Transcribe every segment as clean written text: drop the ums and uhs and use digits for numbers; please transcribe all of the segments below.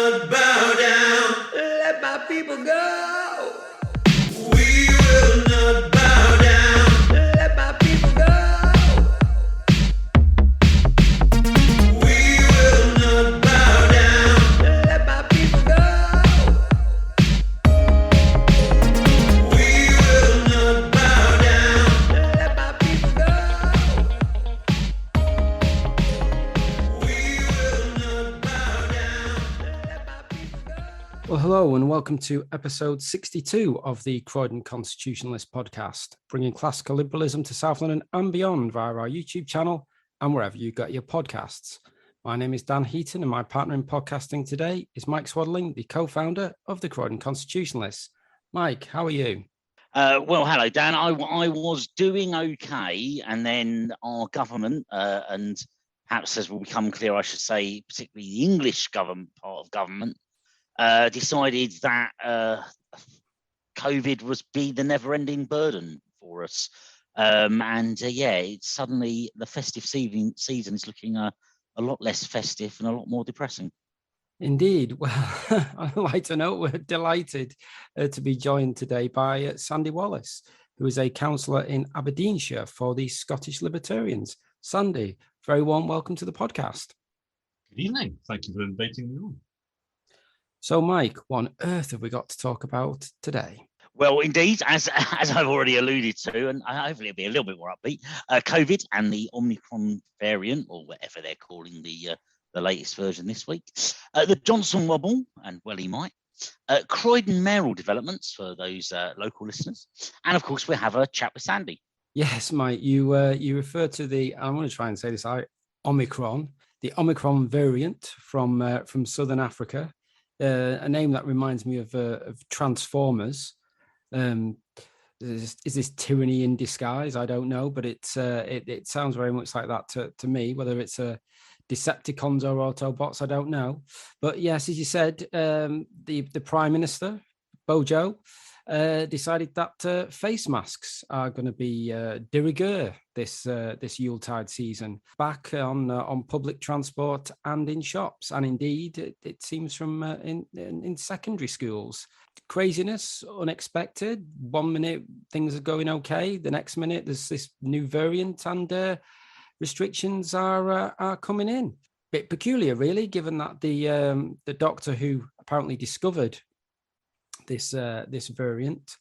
not bow down. Let my people go. We will not bow down. Let my people go. We will not bow down. Let my people go. We will not bow down. Let my people go. We will not bow down. Let my people go. Well, hello and welcome to episode 62 of the Croydon Constitutionalist podcast, bringing classical liberalism to South London and beyond via our YouTube channel and wherever you get your podcasts. My name is Dan Heaton and my partner in podcasting today is Mike Swaddling, the co-founder of the Croydon Constitutionalists. Mike, how are you? Well, hello, Dan. I was doing okay, and then our government, and perhaps as will become clear, I should say, particularly the English government part of government, decided that COVID was be the never-ending burden for us. It's suddenly the festive season is looking a lot less festive and a lot more depressing. Indeed. Well, I'd like to know we're delighted to be joined today by Sandy Wallace, who is a councillor in Aberdeenshire for the Scottish Libertarians. Sandy, very warm welcome to the podcast. Good evening. Thank you for inviting me on. So, Mike, what on earth have we got to talk about today? Well, indeed, as I've already alluded to, and hopefully it'll be a little bit more upbeat, COVID and the Omicron variant, or whatever they're calling the latest version this week, the Johnson wobble, and well he might, Croydon Mayoral developments for those local listeners, and of course we'll have a chat with Sandy. Yes, Mike, you refer to the, I'm going to try and say this, Omicron, the Omicron variant from Southern Africa, a name that reminds me of Transformers. Is this tyranny in disguise? I don't know, but it sounds very much like that to me. Whether it's a Decepticons or Autobots, I don't know. But yes, as you said, the Prime Minister Bojo decided that face masks are going to be de rigueur this Yuletide season, back on public transport and in shops, and indeed it seems from in secondary schools. Craziness, unexpected. 1 minute things are going okay, the next minute there's this new variant and restrictions are coming in. Bit peculiar, really, given that the doctor who apparently discovered this variant,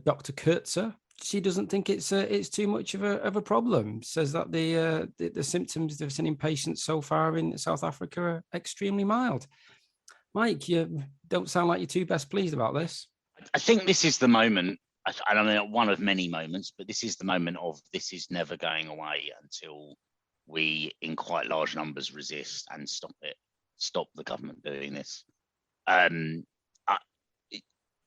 Dr. Kurtzer, she doesn't think it's too much of a problem. Says that the symptoms they've seen in patients so far in South Africa are extremely mild. Mike, you don't sound like you're too best pleased about this. I think this is the moment. I don't know, one of many moments, but this is the moment of this is never going away until we, in quite large numbers, resist and stop the government doing this.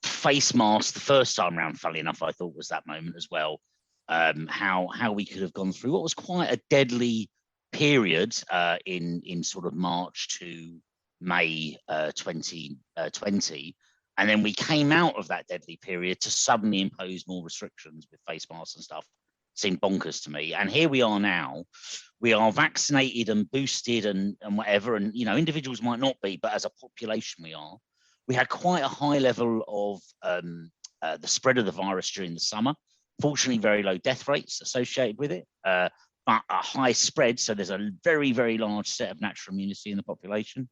Face masks, the first time around, funnily enough, I thought was that moment as well. How we could have gone through what was quite a deadly period in sort of March to May 2020. And then we came out of that deadly period to suddenly impose more restrictions with face masks and stuff. Seemed bonkers to me. And here we are now. We are vaccinated and boosted and whatever. And, you know, individuals might not be, but as a population we are. We had quite a high level of the spread of the virus during the summer. Fortunately, very low death rates associated with it, but a high spread. So there's a very, very large set of natural immunity in the population.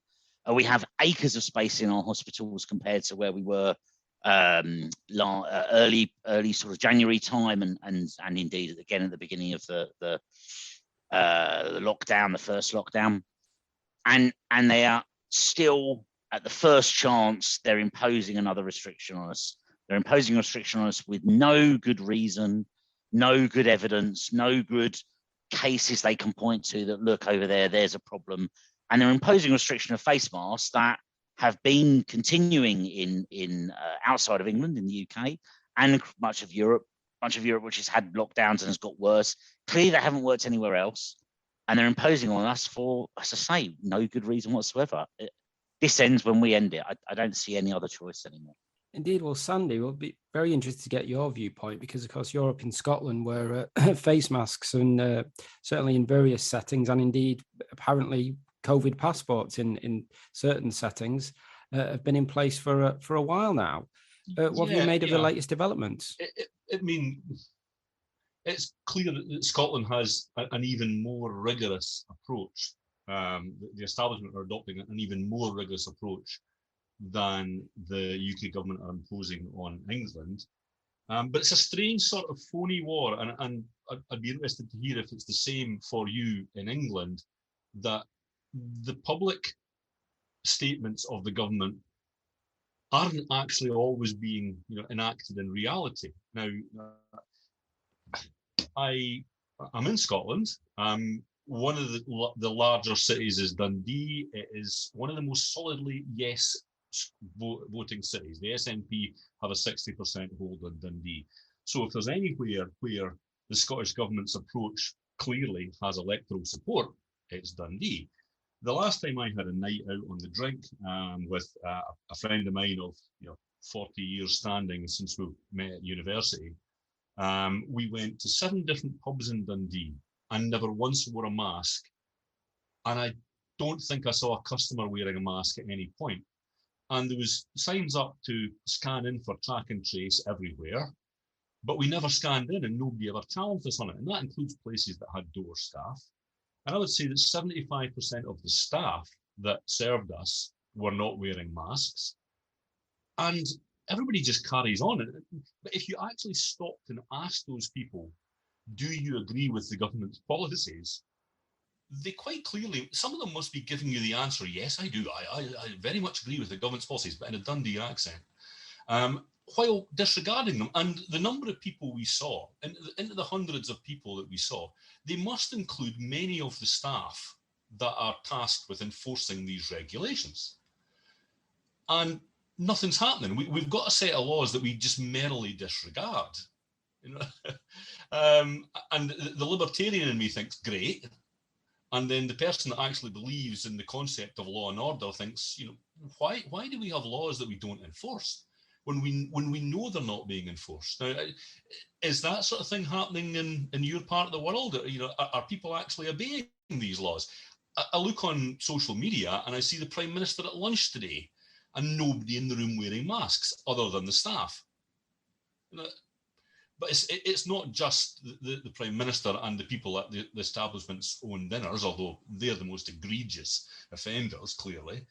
We have acres of space in our hospitals compared to where we were early sort of January time, and indeed again at the beginning of the lockdown, the first lockdown, and they are still at the first chance they're imposing another restriction on us. They're imposing a restriction on us with no good reason, no good evidence, no good cases they can point to that look over there's a problem. And they're imposing a restriction of face masks that have been continuing in outside of England, in the UK, and much of Europe, which has had lockdowns and has got worse. Clearly, they haven't worked anywhere else, and they're imposing on us for, as I say, no good reason whatsoever. This ends when we end it. I don't see any other choice anymore. Indeed. Well, Sandy, we'll be very interested to get your viewpoint because, of course, you're up in Scotland where face masks and certainly in various settings and indeed apparently COVID passports in certain settings have been in place for a while now. What have you made of the latest developments? I mean, it's clear that Scotland has an even more rigorous approach. The establishment are adopting an even more rigorous approach than the UK government are imposing on England. But it's a strange sort of phony war, and I'd be interested to hear if it's the same for you in England, that the public statements of the government aren't actually always being enacted in reality. Now, I'm in Scotland. One of the larger cities is Dundee. It is one of the most solidly yes voting cities. The SNP have a 60% hold on Dundee. So if there's anywhere where the Scottish government's approach clearly has electoral support, it's Dundee. The last time I had a night out on the drink with a friend of mine of 40 years standing since we met at university, we went to 7 different pubs in Dundee and never once wore a mask. And I don't think I saw a customer wearing a mask at any point. And there was signs up to scan in for track and trace everywhere, but we never scanned in and nobody ever challenged us on it. And that includes places that had door staff. And I would say that 75% of the staff that served us were not wearing masks. And everybody just carries on. But if you actually stopped and asked those people, do you agree with the government's policies? They quite clearly, some of them must be giving you the answer, yes, I do. I very much agree with the government's policies, but in a Dundee accent, while disregarding them. And the number of people we saw, into the hundreds of people that we saw, they must include many of the staff that are tasked with enforcing these regulations. And nothing's happening. We've got a set of laws that we just merrily disregard. And the libertarian in me thinks, great. And then the person that actually believes in the concept of law and order thinks, why do we have laws that we don't enforce when we know they're not being enforced? Now, is that sort of thing happening in your part of the world? Are people actually obeying these laws? I look on social media and I see the Prime Minister at lunch today and nobody in the room wearing masks other than the staff. But it's not just the Prime Minister and the people at the establishment's own dinners, although they're the most egregious offenders, clearly.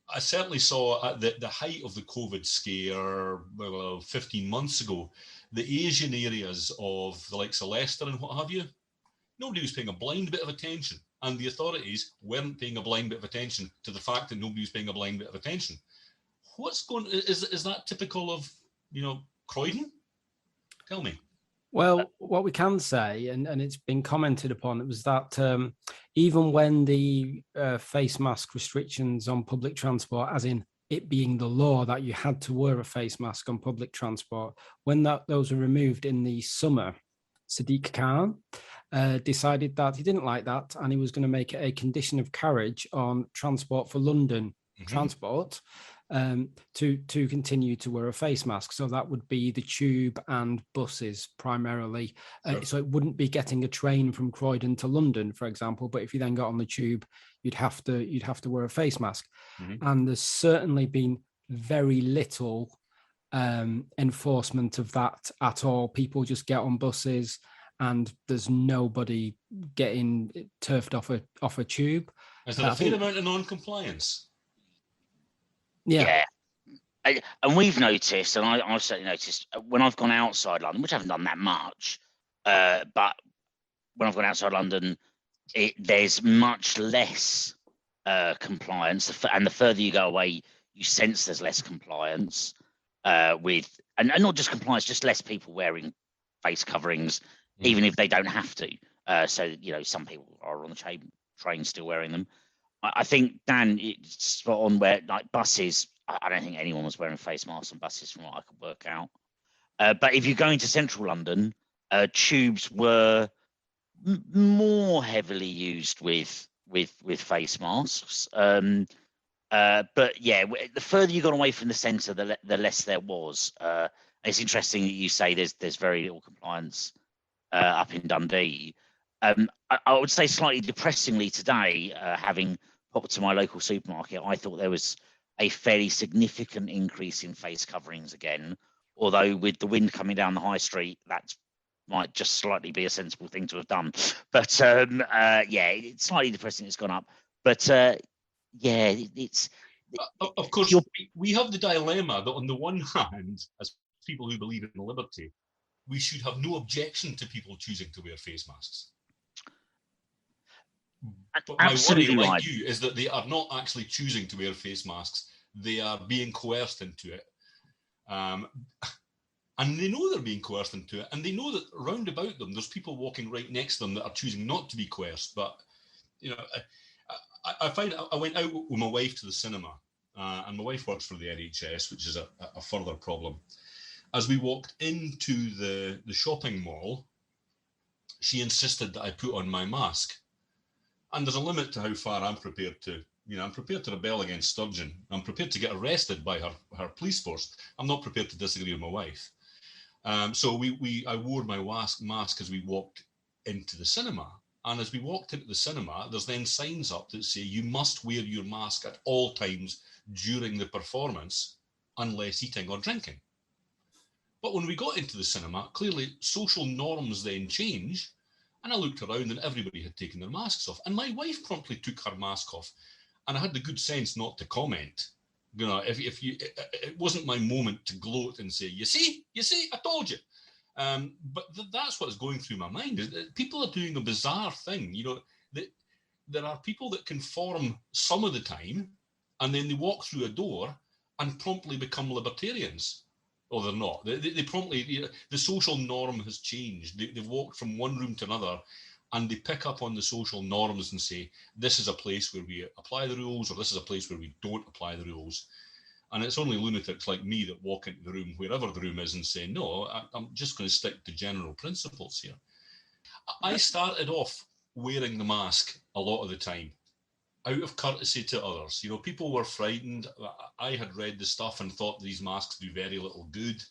I certainly saw at the height of the COVID scare 15 months ago, the Asian areas of the likes of Leicester and what have you, nobody was paying a blind bit of attention. And the authorities weren't paying a blind bit of attention to the fact that nobody was paying a blind bit of attention. Is that typical of Croydon? Tell me. Well, what we can say, and it's been commented upon, it was that even when the face mask restrictions on public transport, as in it being the law that you had to wear a face mask on public transport, when those were removed in the summer, Sadiq Khan decided that he didn't like that and he was going to make it a condition of carriage on transport for London transport to continue to wear a face mask. So that would be the tube and buses primarily. Sure. So it wouldn't be getting a train from Croydon to London, for example, but if you then got on the tube, you'd have to wear a face mask. And there's certainly been very little enforcement of that at all. People just get on buses and there's nobody getting turfed off a tube. Is there a fair amount of non-compliance? Yeah. And we've noticed, and I've certainly noticed, when I've gone outside London, which I haven't done that much, but when I've gone outside London, there's much less compliance. And the further you go away, you sense there's less compliance with, and not just compliance, just less people wearing face coverings, even if they don't have to. So, some people are on the train still wearing them. I think, Dan, it's spot on where, like, buses, I don't think anyone was wearing face masks on buses from what I could work out. But if you're going to central London, tubes were more heavily used with face masks. But yeah, the further you got away from the centre, the less there was. It's interesting that you say there's very little compliance up in Dundee. I would say slightly depressingly today, having popped to my local supermarket, I thought there was a fairly significant increase in face coverings again. Although with the wind coming down the high street, that might just slightly be a sensible thing to have done. But yeah, it's slightly depressing. It's gone up. But yeah, it's Of course, you're- we have the dilemma that on the one hand, as people who believe in liberty, we should have no objection to people choosing to wear face masks. But my absolutely worry, like right. you, is that they are not actually choosing to wear face masks. They are being coerced into it. And they know they're being coerced into it. And they know that round about them, there's people walking right next to them that are choosing not to be coerced. But, you know, I find I went out with my wife to the cinema, and my wife works for the NHS, which is a further problem. As we walked into the shopping mall, she insisted that I put on my mask. And there's a limit to how far I'm prepared to, I'm prepared to rebel against Sturgeon. I'm prepared to get arrested by her police force. I'm not prepared to disagree with my wife. So I wore my mask as we walked into the cinema. And as we walked into the cinema, there's then signs up that say you must wear your mask at all times during the performance, unless eating or drinking. But when we got into the cinema, clearly social norms then change. And I looked around and everybody had taken their masks off. And my wife promptly took her mask off. And I had the good sense not to comment. It wasn't my moment to gloat and say, you see, I told you. But that's what's going through my mind. Is that people are doing a bizarre thing. There are people that conform some of the time, and then they walk through a door and promptly become libertarians. Or they're not. They promptly, the social norm has changed. They've walked from one room to another, and they pick up on the social norms and say, this is a place where we apply the rules, or this is a place where we don't apply the rules. And it's only lunatics like me that walk into the room, wherever the room is, and say, no, I'm just going to stick to general principles here. I started off wearing the mask a lot of the time, out of courtesy to others. People were frightened. I had read the stuff and thought these masks do very little good.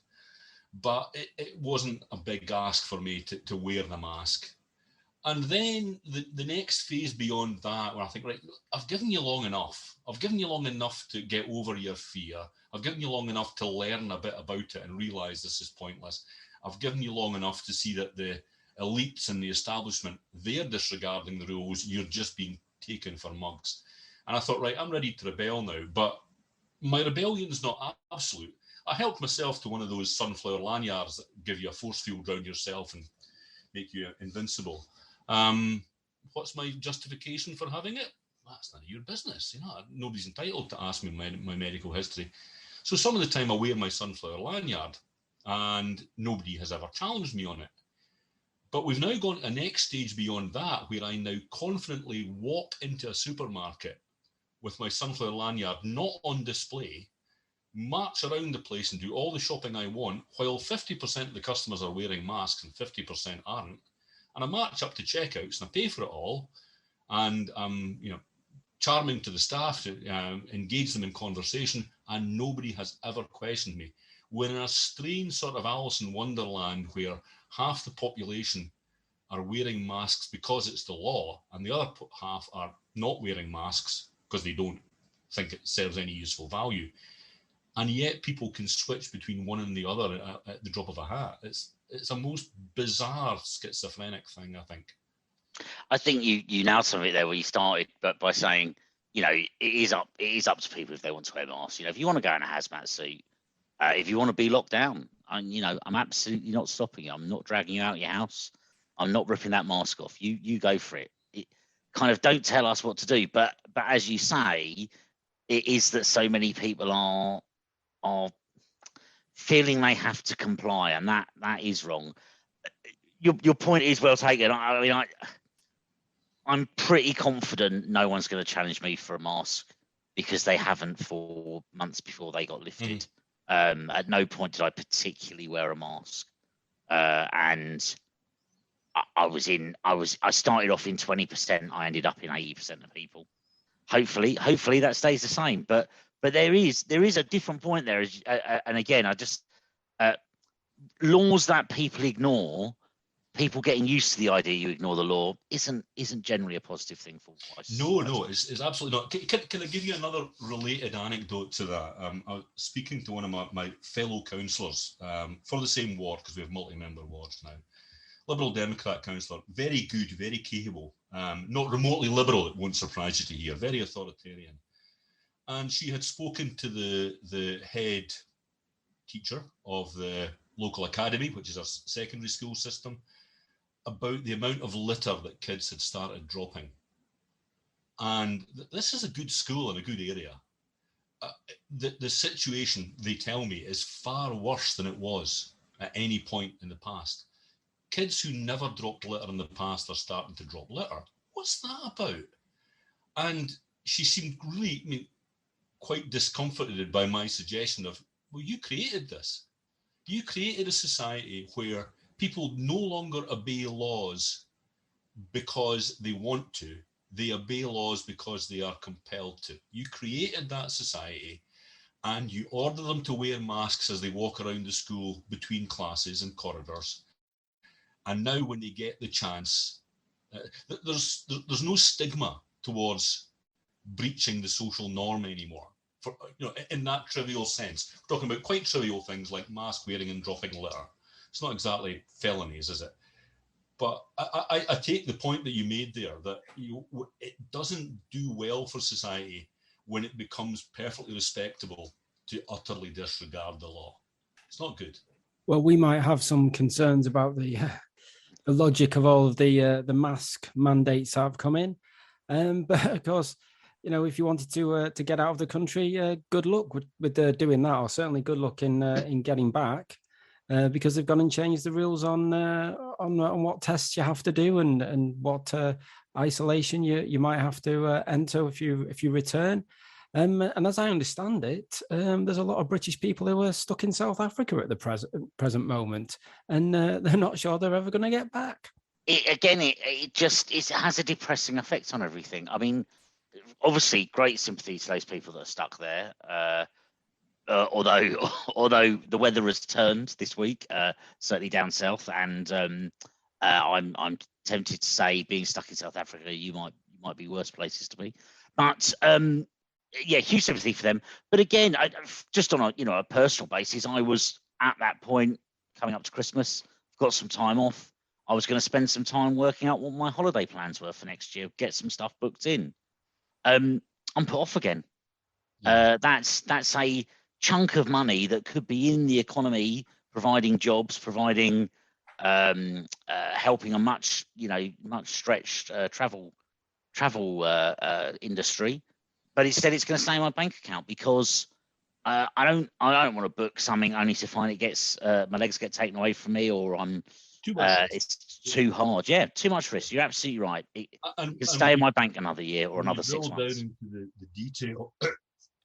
But it wasn't a big ask for me to wear the mask. And then the next phase beyond that, where I think, right, I've given you long enough. I've given you long enough to get over your fear. I've given you long enough to learn a bit about it and realise this is pointless. I've given you long enough to see that the elites and the establishment, they're disregarding the rules. You're just being taken for mugs. And I thought, right, I'm ready to rebel now. But my rebellion's not absolute. I helped myself to one of those sunflower lanyards that give you a force field around yourself and make you invincible. What's my justification for having it? That's none of your business. Nobody's entitled to ask me my medical history. So some of the time I wear my sunflower lanyard and nobody has ever challenged me on it. But we've now gone to a next stage beyond that, where I now confidently walk into a supermarket with my sunflower lanyard not on display, march around the place and do all the shopping I want, while 50% of the customers are wearing masks and 50% aren't. And I march up to checkouts and I pay for it all. And I'm, charming to the staff to engage them in conversation, and nobody has ever questioned me. We're in a strange sort of Alice in Wonderland where half the population are wearing masks because it's the law, and the other half are not wearing masks because they don't think it serves any useful value. And yet people can switch between one and the other at the drop of a hat. It's a most bizarre schizophrenic thing, I think. I think you nailed something there where you started, but by saying, it is up to people if they want to wear masks. If you want to go in a hazmat suit, if you want to be locked down, I'm absolutely not stopping you. I'm not dragging you out of your house. I'm not ripping that mask off. You go for it. Kind of don't tell us what to do. But as you say, it is that so many people are feeling they have to comply, and that is wrong. Your point is well taken. I'm pretty confident no one's going to challenge me for a mask because they haven't for months before they got lifted. At no point did I particularly wear a mask, and I started off in 20%. I ended up in 80% of people. Hopefully that stays the same. But there is a different point there, and again, I just laws that people ignore people getting used to the idea you ignore the law isn't generally a positive thing for us. No, it's absolutely not. Can I give you another related anecdote to that? I was speaking to one of my fellow councillors for the same ward, because we have multi-member wards now. Liberal Democrat councillor, very good, very capable, not remotely liberal, it won't surprise you to hear, very authoritarian. And she had spoken to the head teacher of the local academy, which is our secondary school system, about the amount of litter that kids had started dropping. And this is a good school in a good area. The situation, they tell me, is far worse than it was at any point in the past. Kids who never dropped litter in the past are starting to drop litter. What's that about? And she seemed really, quite discomforted by my suggestion of, well, you created this. You created a society where people no longer obey laws because they want to. They obey laws because they are compelled to. You created that society and you order them to wear masks as they walk around the school between classes and corridors. And now when they get the chance, there's no stigma towards breaching the social norm anymore. For, in that trivial sense, we're talking about quite trivial things like mask wearing and dropping litter. It's not exactly felonies, is it? But I take the point that you made there, that it doesn't do well for society when it becomes perfectly respectable to utterly disregard the law. It's not good. Well, we might have some concerns about the logic of all of the mask mandates that have come in, but of course, if you wanted to get out of the country, good luck with doing that, or certainly good luck in getting back, because they've gone and changed the rules on what tests you have to do and what isolation you might have to enter if you return. And as I understand it, there's a lot of British people who are stuck in South Africa at the present moment, and they're not sure they're ever going to get back. It has a depressing effect on everything. I mean, obviously, great sympathy to those people that are stuck there. Although the weather has turned this week, certainly down south, and I'm tempted to say, being stuck in South Africa, you might be worse places to be. But yeah, huge sympathy for them. But again, just on a personal basis, I was at that point coming up to Christmas, got some time off. I was going to spend some time working out what my holiday plans were for next year, get some stuff booked in. I'm put off again. That's a chunk of money that could be in the economy, providing jobs, providing helping a much stretched travel industry. But instead, it's going to stay in my bank account because I don't want to book something only to find it gets my legs get taken away from me, or it's too hard. Yeah, too much risk. You're absolutely right. It can stay in my bank another year or another 6 months. Down into the detail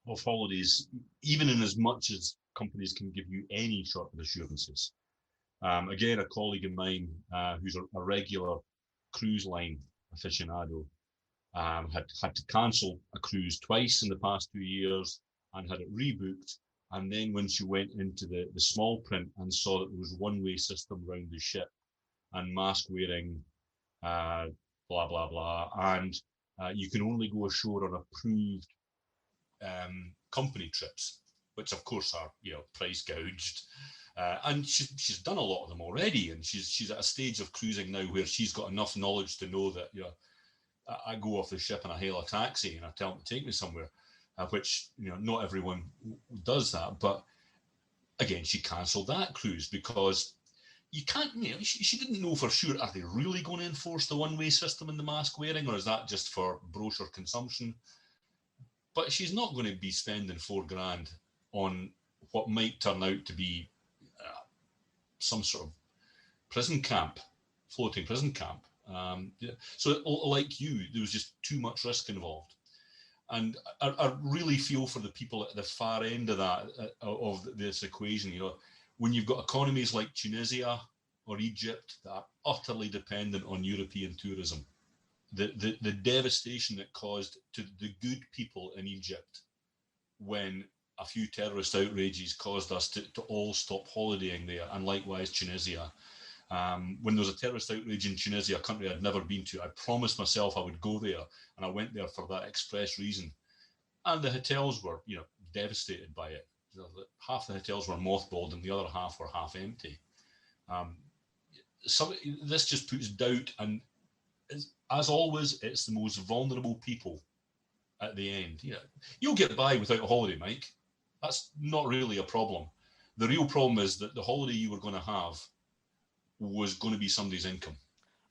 of holidays, even in as much as companies can give you any sort of assurances. Again, a colleague of mine who's a regular cruise line aficionado had to cancel a cruise twice in the past 2 years and had it rebooked. And then when she went into the small print and saw that there was one-way system around the ship and mask wearing, blah, blah, blah, and you can only go ashore on approved company trips, which of course are price gouged. And she's done a lot of them already, and she's at a stage of cruising now where she's got enough knowledge to know that I go off the ship and I hail a taxi and I tell them to take me somewhere, which not everyone does that. But again, she cancelled that cruise because you can't. She didn't know for sure, are they really going to enforce the one-way system in the mask wearing, or is that just for brochure consumption? But she's not going to be spending $4,000 on what might turn out to be some sort of prison camp, floating prison camp. So like you, there was just too much risk involved. And I really feel for the people at the far end of that, of this equation. When you've got economies like Tunisia or Egypt that are utterly dependent on European tourism, the devastation it caused to the good people in Egypt when a few terrorist outrages caused us to all stop holidaying there, and likewise Tunisia. When there was a terrorist outrage in Tunisia, a country I'd never been to, I promised myself I would go there, and I went there for that express reason. And the hotels were, devastated by it. Half the hotels were mothballed, and the other half were half empty. This just puts doubt, and as always, it's the most vulnerable people at the end. You'll get by without a holiday, Mike. That's not really a problem. The real problem is that the holiday you were going to have was going to be somebody's income,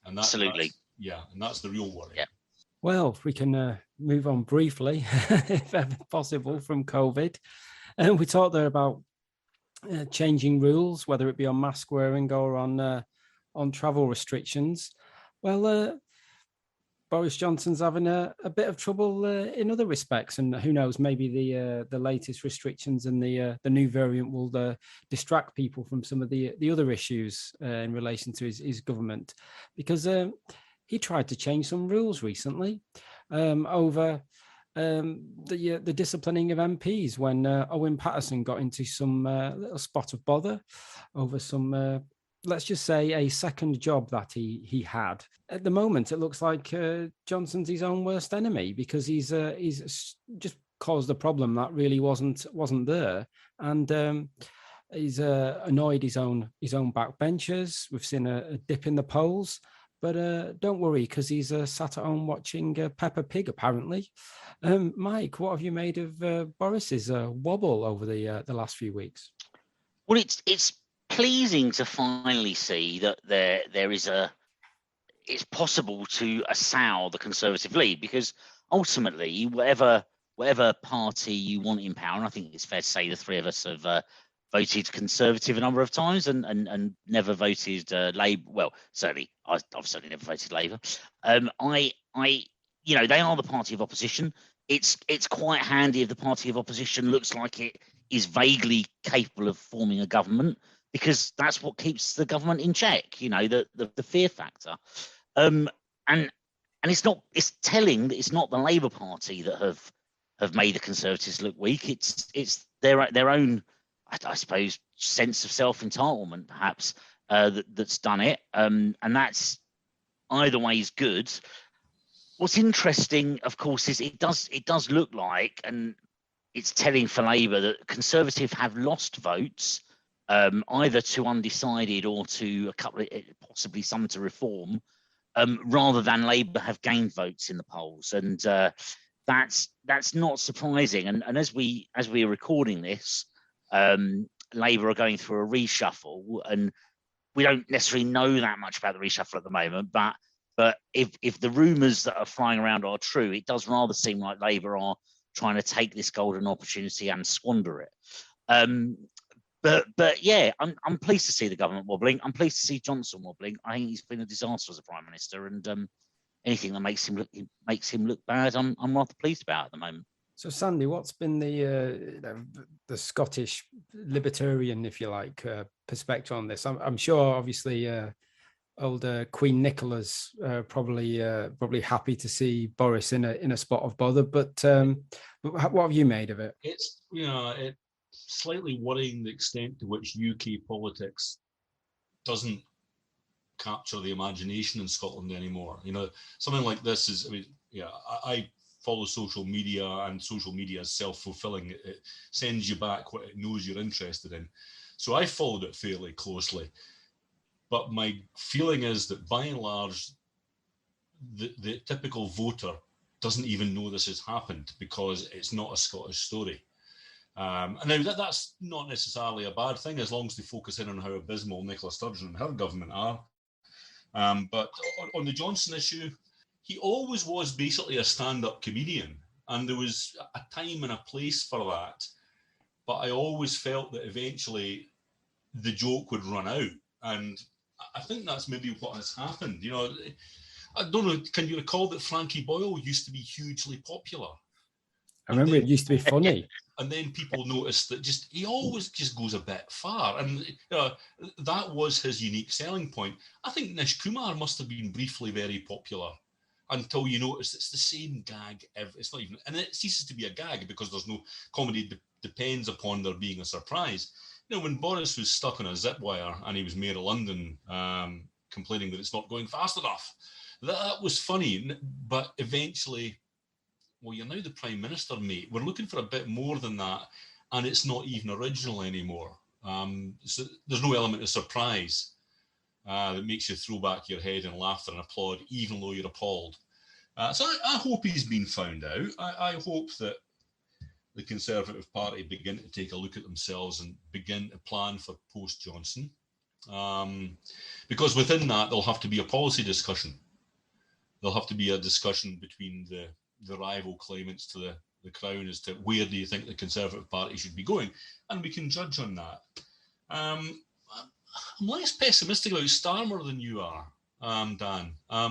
and Absolutely. And that's the real worry. Yeah. Well, if we can move on briefly, if ever possible, from COVID. And we talked there about changing rules, whether it be on mask wearing or on travel restrictions. Well, Boris Johnson's having a bit of trouble in other respects, and who knows, maybe the latest restrictions and the new variant will distract people from some of the other issues in relation to his government, because he tried to change some rules recently over the disciplining of MPs when Owen Paterson got into some little spot of bother over some. Let's just say a second job that he had. At the moment, it looks like Johnson's his own worst enemy, because he's just caused a problem that really wasn't there, and he's annoyed his own backbenchers. We've seen a dip in the polls, but don't worry, because he's sat at home watching Peppa Pig apparently. Mike, what have you made of Boris's wobble over the last few weeks? Well, it's pleasing to finally see that it's possible to assail the Conservative lead, because ultimately, whatever party you want in power, and I think it's fair to say the three of us have voted Conservative a number of times and never voted Labour. Well, certainly I've certainly never voted Labour. They are the party of opposition. It's quite handy if the party of opposition looks like it is vaguely capable of forming a government, because that's what keeps the government in check, the fear factor. And it's telling that it's not the Labour Party that have made the Conservatives look weak. It's their own, I suppose, sense of self-entitlement, perhaps, that's done it. And that's either way is good. What's interesting, of course, is it does look like, and it's telling for Labour, that Conservative have lost votes, either to undecided or to a couple of, possibly some to Reform, rather than Labour have gained votes in the polls, and that's not surprising. And as we are recording this, Labour are going through a reshuffle, and we don't necessarily know that much about the reshuffle at the moment. But if the rumours that are flying around are true, it does rather seem like Labour are trying to take this golden opportunity and squander it. But yeah, I'm pleased to see the government wobbling. I'm pleased to see Johnson wobbling. I think he's been a disaster as a prime minister, and anything that makes him look bad, I'm rather pleased about at the moment. So, Sandy, what's been the Scottish Libertarian, if you like, perspective on this? I'm sure, obviously, old Queen Nicola's probably happy to see Boris in a spot of bother. But what have you made of it? It's it's slightly worrying the extent to which UK politics doesn't capture the imagination in Scotland anymore. Something like this is. I follow social media, and social media is self-fulfilling. It sends you back what it knows you're interested in. So I followed it fairly closely. But my feeling is that by and large, the typical voter doesn't even know this has happened, because it's not a Scottish story. And now that's not necessarily a bad thing, as long as they focus in on how abysmal Nicola Sturgeon and her government are. But on the Johnson issue, he always was basically a stand-up comedian, and there was a time and a place for that. But I always felt that eventually the joke would run out, and I think that's maybe what has happened. I don't know, can you recall that Frankie Boyle used to be hugely popular? I remember it used to be funny. And then people noticed that he always just goes a bit far. And that was his unique selling point. I think Nish Kumar must have been briefly very popular until you notice it's the same gag. It's not even, and it ceases to be a gag because there's no comedy depends upon there being a surprise. when Boris was stuck on a zip wire and he was mayor of London, complaining that it's not going fast enough, that was funny. But eventually, well, you're now the Prime Minister, mate. We're looking for a bit more than that, and it's not even original anymore. So there's no element of surprise that makes you throw back your head in laughter and applaud, even though you're appalled. So I hope he's been found out. I hope that the Conservative Party begin to take a look at themselves and begin to plan for post-Johnson. Because within that, there'll have to be a policy discussion. There'll have to be a discussion between the rival claimants to the Crown as to where do you think the Conservative Party should be going, and we can judge on that. I'm less pessimistic about Starmer than you are, Dan. I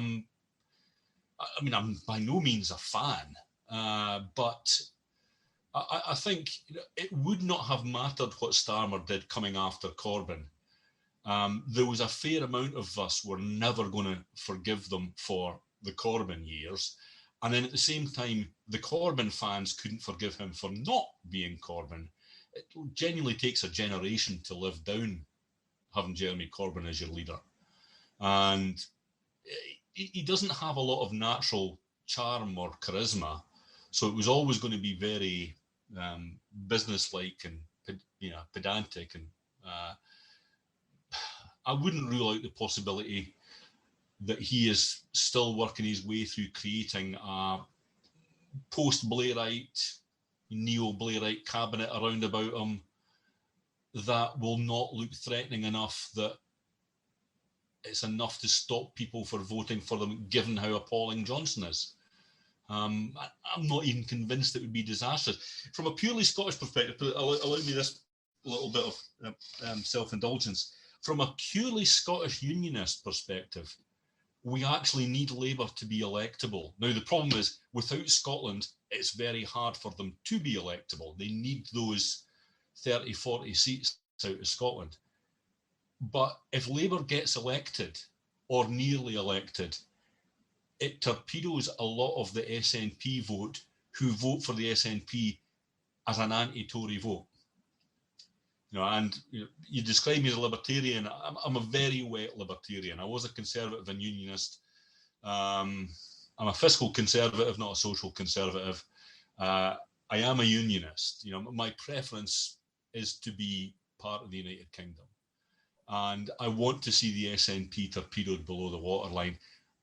mean, I'm by no means a fan, but I think it would not have mattered what Starmer did coming after Corbyn. There was a fair amount of us were never going to forgive them for the Corbyn years. And then at the same time, the Corbyn fans couldn't forgive him for not being Corbyn. It genuinely takes a generation to live down having Jeremy Corbyn as your leader. And he doesn't have a lot of natural charm or charisma. So it was always going to be very businesslike and pedantic. And I wouldn't rule out the possibility that he is still working his way through creating a post-Blairite, neo-Blairite cabinet around about him that will not look threatening enough that it's enough to stop people for voting for them, given how appalling Johnson is. I'm not even convinced it would be disastrous. From a purely Scottish perspective, allow me this little bit of self-indulgence. From a purely Scottish unionist perspective, we actually need Labour to be electable. Now, the problem is, without Scotland, it's very hard for them to be electable. They need those 30, 40 seats out of Scotland. But if Labour gets elected, or nearly elected, it torpedoes a lot of the SNP vote who vote for the SNP as an anti-Tory vote. You describe me as a libertarian. I'm a very wet libertarian. I was a conservative and unionist. I'm a fiscal conservative, not a social conservative. I am a unionist. My preference is to be part of the United Kingdom. And I want to see the SNP torpedoed below the waterline.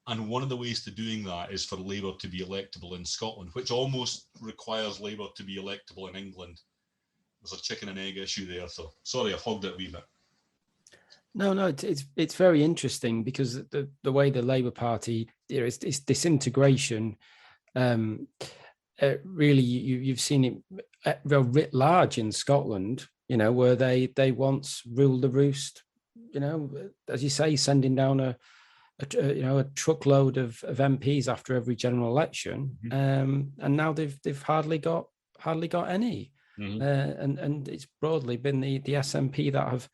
And one of the ways to doing that is for Labour to be electable in Scotland, which almost requires Labour to be electable in England. There's a chicken and egg issue there. So sorry, I've hogged it a wee bit. No, it's very interesting because the way the Labour Party, it's disintegration. Really, you've seen it writ large in Scotland. Where they once ruled the roost. As you say, sending down a truckload of MPs after every general election, and now they've hardly got any. And it's broadly been the SNP that have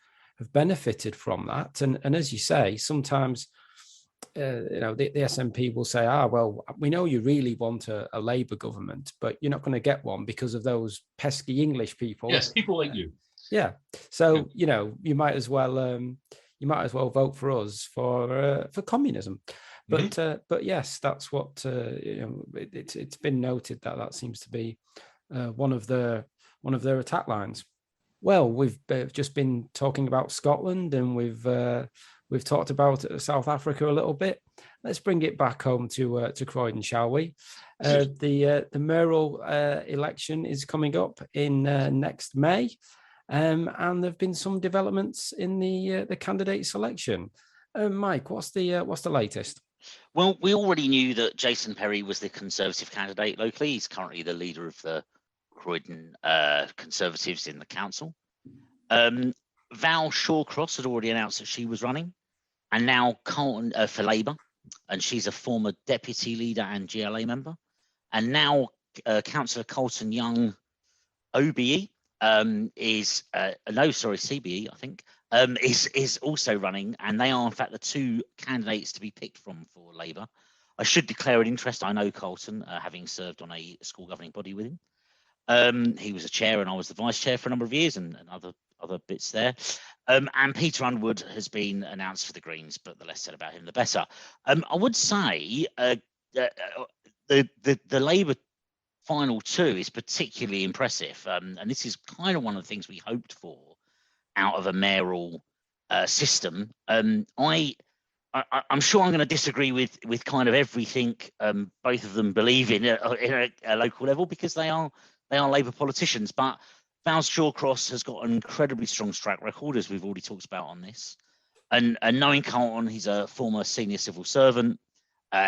benefited from that. And as you say, sometimes the SNP will say, well, we know you really want a Labour government, but you're not going to get one because of those pesky English people. Yes, people like you. Yeah. So you might as well vote for us for communism. But yes, that's what it's been noted that seems to be one of their attack lines. Well, we've just been talking about Scotland, and we've talked about South Africa a little bit. Let's bring it back home to Croydon, shall we? The mayoral election is coming up in next May, and there've been some developments in the candidate selection. Mike, what's the latest? Well, we already knew that Jason Perry was the Conservative candidate locally. He's currently the leader of the Croydon Conservatives in the council. Val Shawcross had already announced that she was running, and now Carlton for Labour, and she's a former deputy leader and GLA member. And now Councillor Colton Young, OBE, CBE, I think, is also running, and they are in fact the two candidates to be picked from for Labour. I should declare an interest. I know Colton, having served on a school governing body with him. He was a chair and I was the vice chair for a number of years, and other bits there. And Peter Underwood has been announced for the Greens, but the less said about him, the better. I would say the Labour final two is particularly impressive, and this is kind of one of the things we hoped for out of a mayoral system. I'm sure I'm going to disagree with kind of everything both of them believe in a local level, because they are Labour politicians. But Val Shawcross has got an incredibly strong track record, as we've already talked about on this. And knowing Carlton, he's a former senior civil servant.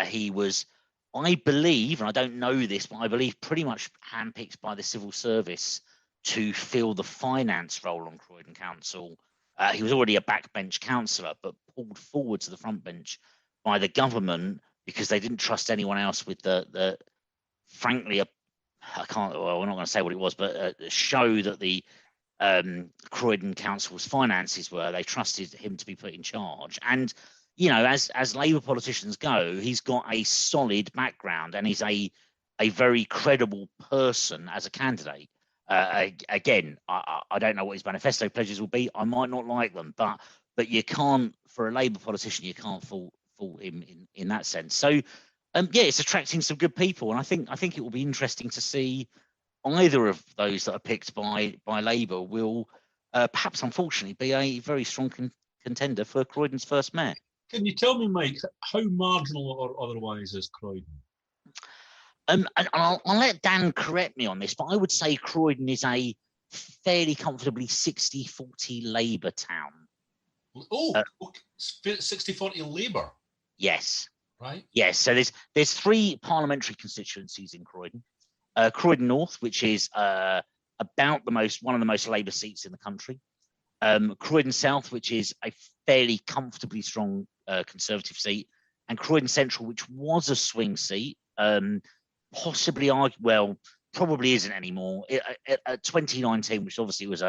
He was, I believe, and I don't know this, but I believe pretty much handpicked by the civil service to fill the finance role on Croydon Council. He was already a backbench councillor, but pulled forward to the front bench by the government because they didn't trust anyone else with the frankly, well, we're not going to say what it was, but a show that the Croydon Council's finances were. They trusted him to be put in charge. And, you know, as Labour politicians go, he's got a solid background and he's a very credible person as a candidate. Again, I don't know what his manifesto pledges will be. I might not like them, but you can't, for a Labour politician, you can't fault him in that sense. So, yeah, it's attracting some good people, and I think it will be interesting to see either of those that are picked by Labour will perhaps, unfortunately, be a very strong contender for Croydon's first mayor. Can you tell me, Mike, how marginal or otherwise is Croydon? And I'll let Dan correct me on this, but I would say Croydon is a fairly comfortably 60-40 Labour town. Oh, 60-40 Labour. Yes. Right. Yes. So there's three parliamentary constituencies in Croydon. Croydon North, which is about one of the most Labour seats in the country. Croydon South, which is a fairly comfortably strong Conservative seat, and Croydon Central, which was a swing seat. Possibly, probably isn't anymore. At 2019, which obviously was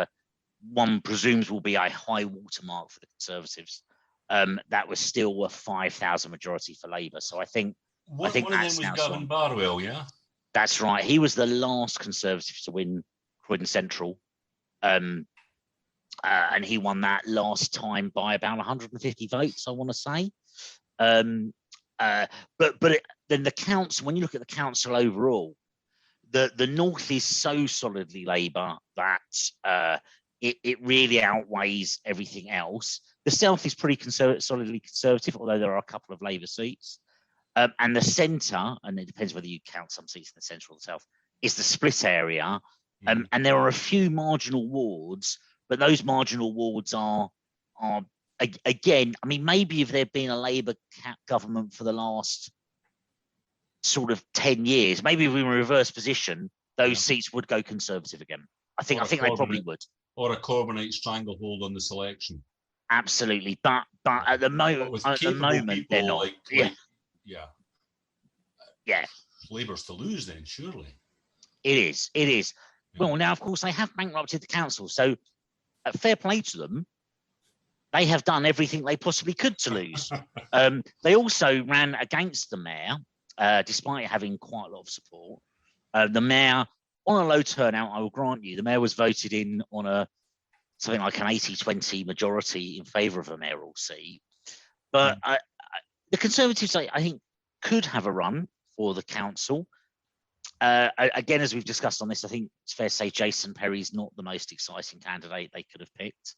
one presumes will be a high watermark for the Conservatives, that was still a 5,000 majority for Labour. So I think one of them was Gavin Barwell, yeah? That's right. He was the last Conservative to win Croydon Central. And he won that last time by about 150 votes, I want to say. Then the council, when you look at the council overall, the North is so solidly Labour that it really outweighs everything else. The South is pretty solidly Conservative, although there are a couple of Labour seats. And the centre, and it depends whether you count some seats in the centre or the south, is the split area. And there are a few marginal wards, but those marginal wards are again, I mean, maybe if there'd been a Labour government for the last sort of 10 years, maybe if we were in reverse position, those seats would go Conservative again. I think they probably would. Or a Corbynite stranglehold on the selection. Absolutely, but at the moment, they're not. Yeah. Labour's to lose then, surely. It is. Yeah. Well, now of course they have bankrupted the council, so fair play to them. They have done everything they possibly could to lose. They also ran against the mayor, despite having quite a lot of support. The mayor, on a low turnout, I will grant you, the mayor was voted in on something like an 80-20 majority in favour of a mayoral seat. But the Conservatives, I think, could have a run for the council. Again, as we've discussed on this, I think it's fair to say Jason Perry's not the most exciting candidate they could have picked.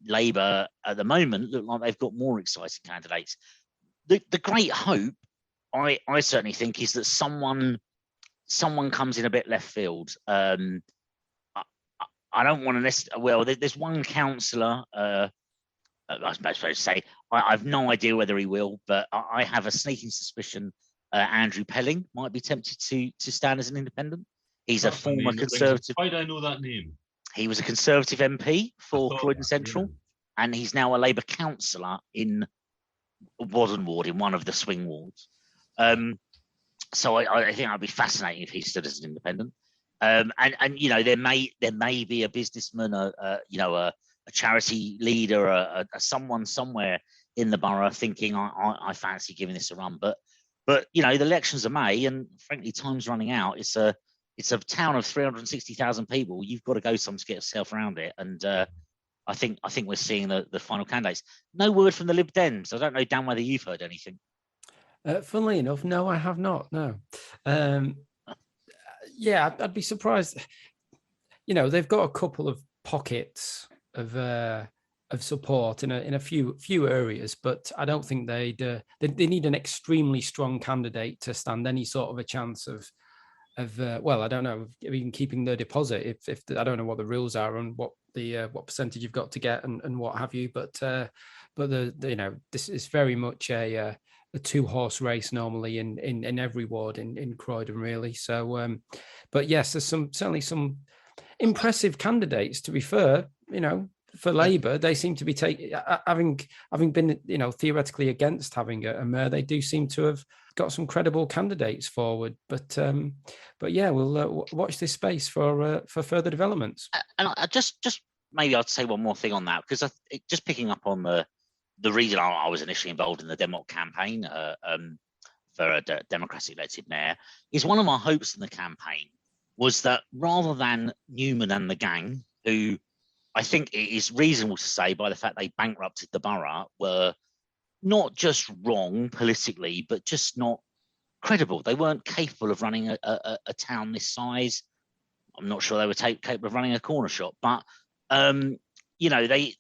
Labour, at the moment, look like they've got more exciting candidates. The great hope, I certainly think, is that someone comes in a bit left field. I don't want to necessarily. Well, there's one councillor. I was supposed to say I've no idea whether he will, but I have a sneaking suspicion Andrew Pelling might be tempted to stand as an independent. He's a former Conservative. Why do I know that name? He was a Conservative MP for Croydon Central, and he's now a Labour councillor in Wadden Ward, in one of the swing wards. So I think I'd be fascinating if he stood as an independent. And you know, there may be a businessman, a charity leader, someone somewhere in the borough thinking I fancy giving this a run. But you know, the elections are May, and frankly, time's running out. It's it's a town of 360,000 people. You've got to go some to get yourself around it. And I think we're seeing the final candidates. No word from the Lib Dems. I don't know, Dan, whether you've heard anything. Funnily enough, no, I have not. No. Yeah, I'd be surprised. You know, they've got a couple of pockets of support in a few areas, but I don't think they need an extremely strong candidate to stand any sort of a chance of well, I don't know, even keeping the deposit. If I don't know what the rules are and what percentage you've got to get and what have you, but the you know, this is very much a 2-horse race normally in every ward in Croydon, really. So, but yes, there's certainly some impressive candidates. To be fair, you know, for Labour, they seem to be having been, you know, theoretically against having a mayor, they do seem to have got some credible candidates forward. But yeah, we'll watch this space for further developments. And I just maybe I'd say one more thing on that, because just picking up on the reason I was initially involved in the Democ campaign for a democratic elected mayor is one of my hopes in the campaign was that rather than Newman and the gang, who I think it is reasonable to say by the fact they bankrupted the borough, were not just wrong politically, but just not credible. They weren't capable of running a town this size. I'm not sure they were capable of running a corner shop, but you know, they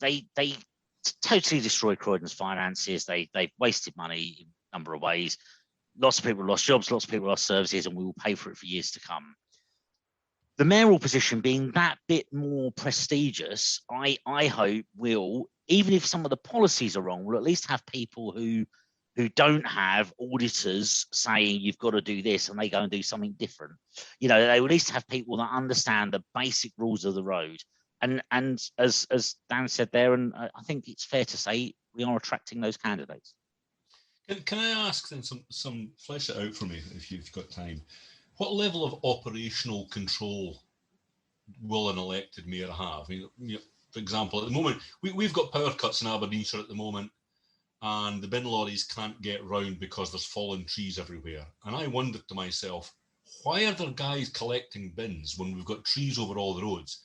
totally destroyed Croydon's finances. They've wasted money in a number of ways. Lots of people lost jobs, lots of people lost services, and we will pay for it for years to come. The mayoral position being that bit more prestigious, I hope will, even if some of the policies are wrong, will at least have people who don't have auditors saying you've got to do this and they go and do something different. You know, they will at least have people that understand the basic rules of the road. And as Dan said there, and I think it's fair to say, we are attracting those candidates. Can I ask then some flesh it out for me if you've got time? What level of operational control will an elected mayor have? I mean, you know, for example, at the moment, we've got power cuts in Aberdeenshire at the moment, and the bin lorries can't get round because there's fallen trees everywhere. And I wondered to myself, why are there guys collecting bins when we've got trees over all the roads?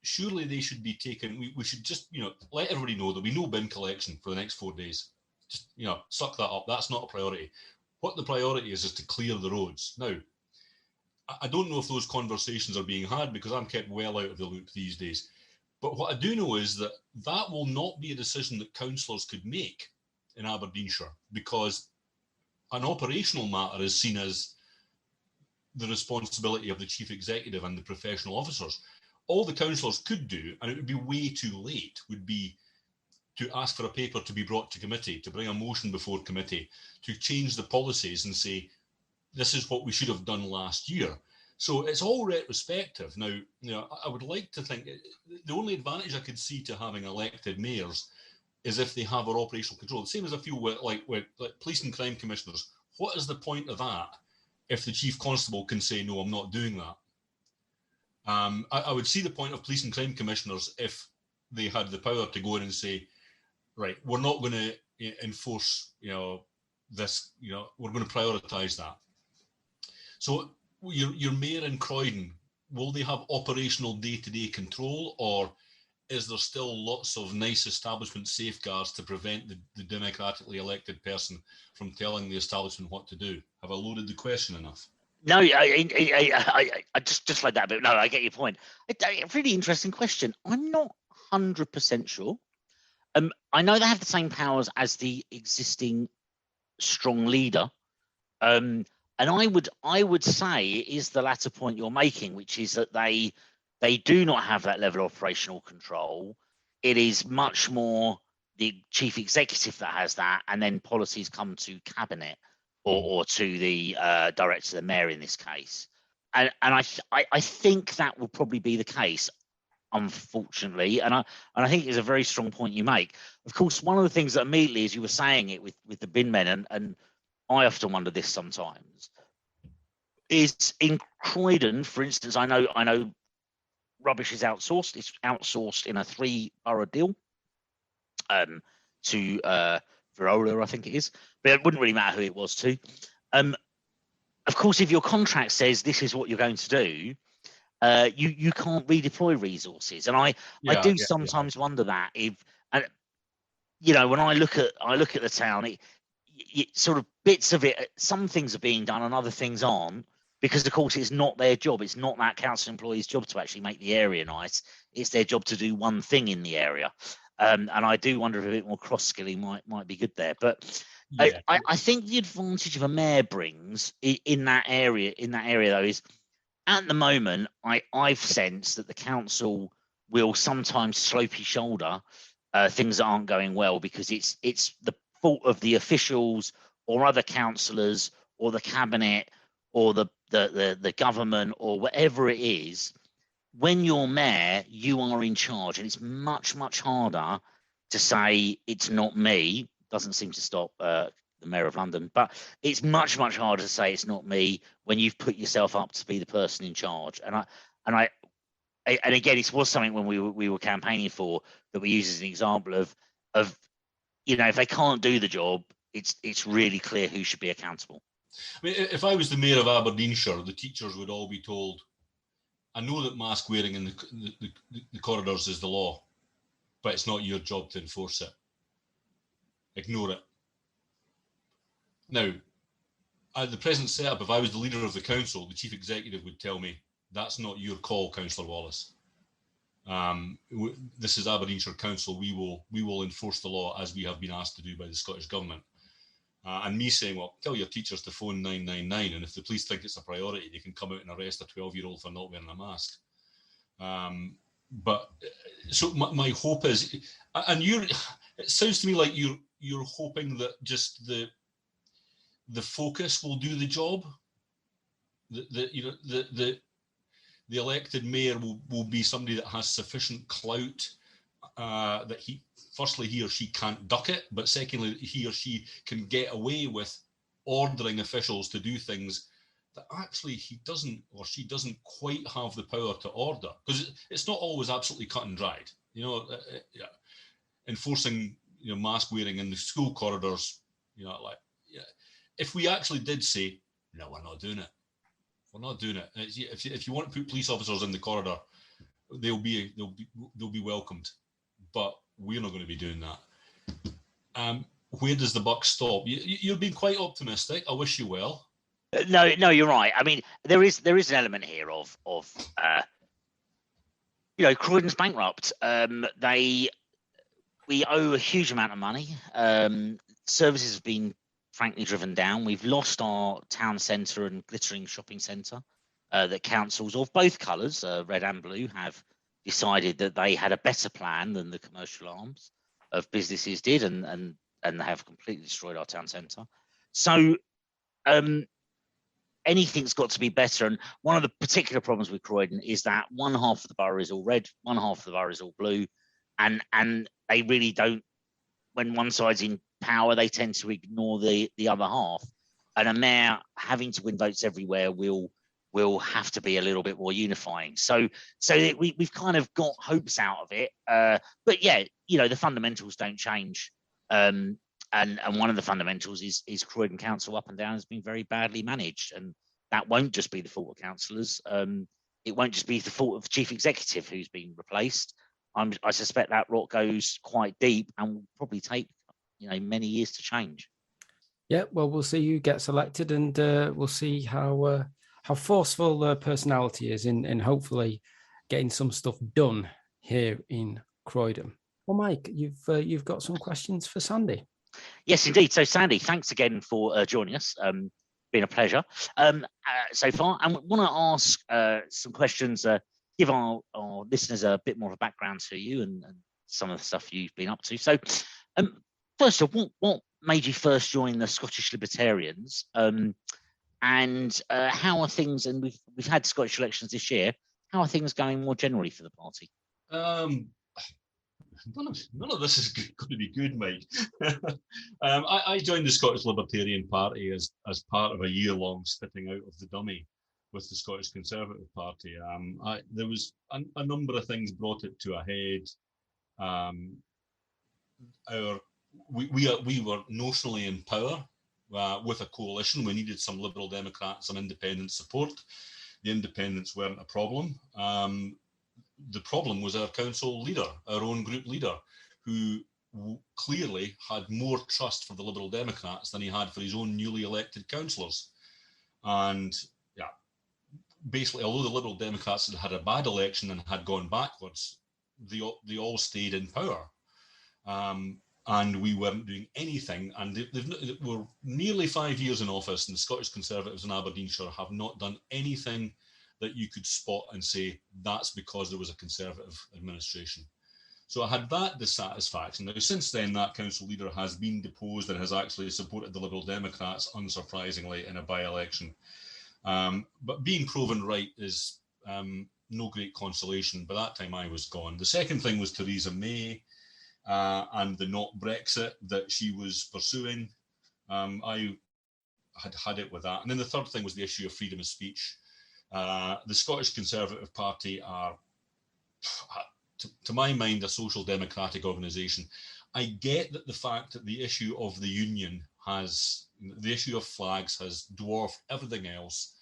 Surely they should be taken. We should just, you know, let everybody know there'll be no bin collection for the next 4 days. Just, you know, suck that up. That's not a priority. What the priority is to clear the roads. Now, I don't know if those conversations are being had because I'm kept well out of the loop these days. But what I do know is that that will not be a decision that councillors could make in Aberdeenshire, because an operational matter is seen as the responsibility of the chief executive and the professional officers. All the councillors could do, and it would be way too late, would be to ask for a paper to be brought to committee, to bring a motion before committee, to change the policies and say, this is what we should have done last year. So it's all retrospective. Now, you know, I would like to think the only advantage I could see to having elected mayors is if they have our operational control. The same as I feel with police and crime commissioners. What is the point of that if the chief constable can say, no, I'm not doing that? I would see the point of police and crime commissioners if they had the power to go in and say, right, we're not going to enforce, you know, this, you know, we're going to prioritise that. So your mayor in Croydon, will they have operational day-to-day control, or is there still lots of nice establishment safeguards to prevent the democratically elected person from telling the establishment what to do? Have I loaded the question enough? No, I just like that, but no, I get your point. A really interesting question. I'm not 100% sure. I know they have the same powers as the existing strong leader, and I would say is the latter point you're making, which is that they do not have that level of operational control. It is much more the chief executive that has that, and then policies come to cabinet or to the director, the mayor in this case. And I think that will probably be the case, unfortunately. And I think it's a very strong point you make. Of course, one of the things that immediately, as you were saying it with the bin men, and I often wonder this sometimes, is in Croydon, for instance, I know rubbish is outsourced. It's outsourced in a 3-borough deal to Mayoral, I think it is, but it wouldn't really matter who it was to. A of course, if your contract says this is what you're going to do, you can't redeploy resources. And I do sometimes wonder that if, and you know, when I look at the town, it sort of bits of it, some things are being done and other things aren't, because of course it's not their job. It's not that council employee's job to actually make the area nice. It's their job to do one thing in the area. And I do wonder if a bit more cross skilling might be good there. But I think the advantage of a mayor brings in that area though is, at the moment, I've sensed that the council will sometimes slopey shoulder things that aren't going well, because it's the fault of the officials or other councillors or the cabinet or the government or whatever it is. When you're mayor, you are in charge, and it's much harder to say it's not me. Doesn't seem to stop the mayor of London, but it's much harder to say it's not me when you've put yourself up to be the person in charge. And again, it was something when we were campaigning for that we use as an example of you know, if they can't do the job, it's really clear who should be accountable. I mean, if I was the mayor of Aberdeenshire, the teachers would all be told, I know that mask wearing in the corridors is the law, but it's not your job to enforce it. Ignore it. Now, at the present setup, if I was the leader of the council, the chief executive would tell me, that's not your call, Councillor Wallace. This is Aberdeenshire Council. We will enforce the law as we have been asked to do by the Scottish Government. And me saying, well, tell your teachers to phone 999, and if the police think it's a priority, they can come out and arrest a 12-year-old for not wearing a mask. But so my hope is, and it sounds to me like you're hoping that just the focus will do the job. The elected mayor will be somebody that has sufficient clout that he or she can't duck it, but secondly, he or she can get away with ordering officials to do things that actually he doesn't or she doesn't quite have the power to order, because it's not always absolutely cut and dried. You know, enforcing mask wearing in the school corridors. If we actually did say no, we're not doing it. We're not doing it. If you want to put police officers in the corridor, they'll be welcomed, but we're not going to be doing that. Where does the buck stop? You're being quite optimistic. I wish you well. No, you're right. I mean, there is an element here of Croydon's bankrupt. We owe a huge amount of money. Services have been frankly driven down. We've lost our town centre and glittering shopping centre that councils of both colours, red and blue, have decided that they had a better plan than the commercial arms of businesses did, and have completely destroyed our town centre. So anything's got to be better. And one of the particular problems with Croydon is that one half of the borough is all red, one half of the borough is all blue, and they really don't. When one side's in power, they tend to ignore the other half. And a mayor having to win votes everywhere will have to be a little bit more unifying. So we've kind of got hopes out of it. But yeah, the fundamentals don't change. And one of the fundamentals is Croydon Council up and down has been very badly managed. And that won't just be the fault of councillors. It won't just be the fault of the chief executive who's been replaced. I suspect that rot goes quite deep and will probably take many years to change. Yeah, well, we'll see who gets elected, and we'll see how forceful the personality is in hopefully getting some stuff done here in Croydon. Well, Mike, you've got some questions for Sandy. Yes, indeed. So, Sandy, thanks again for joining us. Been a pleasure so far. And want to ask some questions. Give our listeners a bit more of a background to you and some of the stuff you've been up to. So, first of all, what made you first join the Scottish Libertarians? And how are things? And we've had Scottish elections this year. How are things going more generally for the party? None of this is going to be good, Mike. I joined the Scottish Libertarian Party as part of a year-long spitting out of the dummy with the Scottish Conservative Party. There was a number of things brought it to a head. We were notionally in power with a coalition. We needed some Liberal Democrats, some independent support. The independents weren't a problem. The problem was our council leader, our own group leader, who clearly had more trust for the Liberal Democrats than he had for his own newly elected councillors. And yeah, basically, although the Liberal Democrats had had a bad election and had gone backwards, they all stayed in power. And we weren't doing anything. And we're nearly 5 years in office, and the Scottish Conservatives in Aberdeenshire have not done anything that you could spot and say that's because there was a Conservative administration. So I had that dissatisfaction. Now, since then, that council leader has been deposed and has actually supported the Liberal Democrats, unsurprisingly, in a by-election. But being proven right is no great consolation. By that time, I was gone. The second thing was Theresa May and the not Brexit that she was pursuing. I had it with that. And then the third thing was the issue of freedom of speech. The Scottish Conservative Party are, to my mind, a social democratic organisation. I get that the fact that the issue of the union the issue of flags has dwarfed everything else,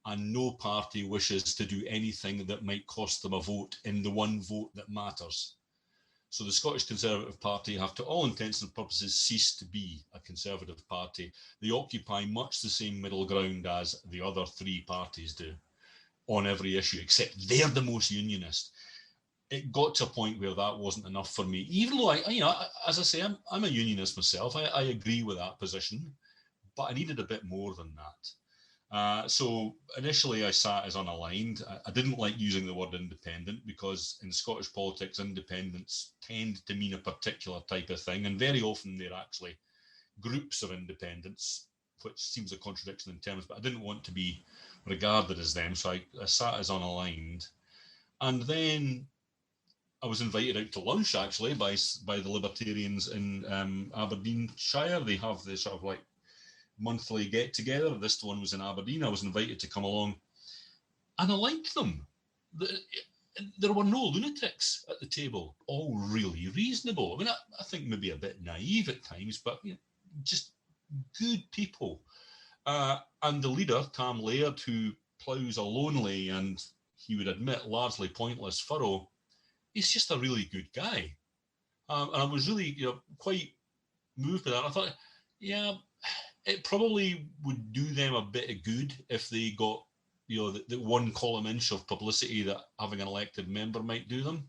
and no party wishes to do anything that might cost them a vote in the one vote that matters. So the Scottish Conservative Party have, to all intents and purposes, ceased to be a Conservative party. They occupy much the same middle ground as the other three parties do on every issue, except they're the most unionist. It got to a point where that wasn't enough for me, even though as I say, I'm a unionist myself. I agree with that position, but I needed a bit more than that. So initially I sat as unaligned. I didn't like using the word independent because in Scottish politics, independents tend to mean a particular type of thing. And very often they're actually groups of independents, which seems a contradiction in terms, but I didn't want to be regarded as them. So I sat as unaligned. And then I was invited out to lunch actually by the Libertarians in Aberdeenshire. They have this sort of like monthly get together. This one was in Aberdeen. I was invited to come along, and I liked them. There were no lunatics at the table, all really reasonable. I mean, I think maybe a bit naive at times, but just good people. And the leader, Tam Laird, who ploughs a lonely and he would admit largely pointless furrow, he's just a really good guy. And I was really quite moved by that. I thought, yeah, it probably would do them a bit of good if they got the 1 column inch of publicity that having an elected member might do them.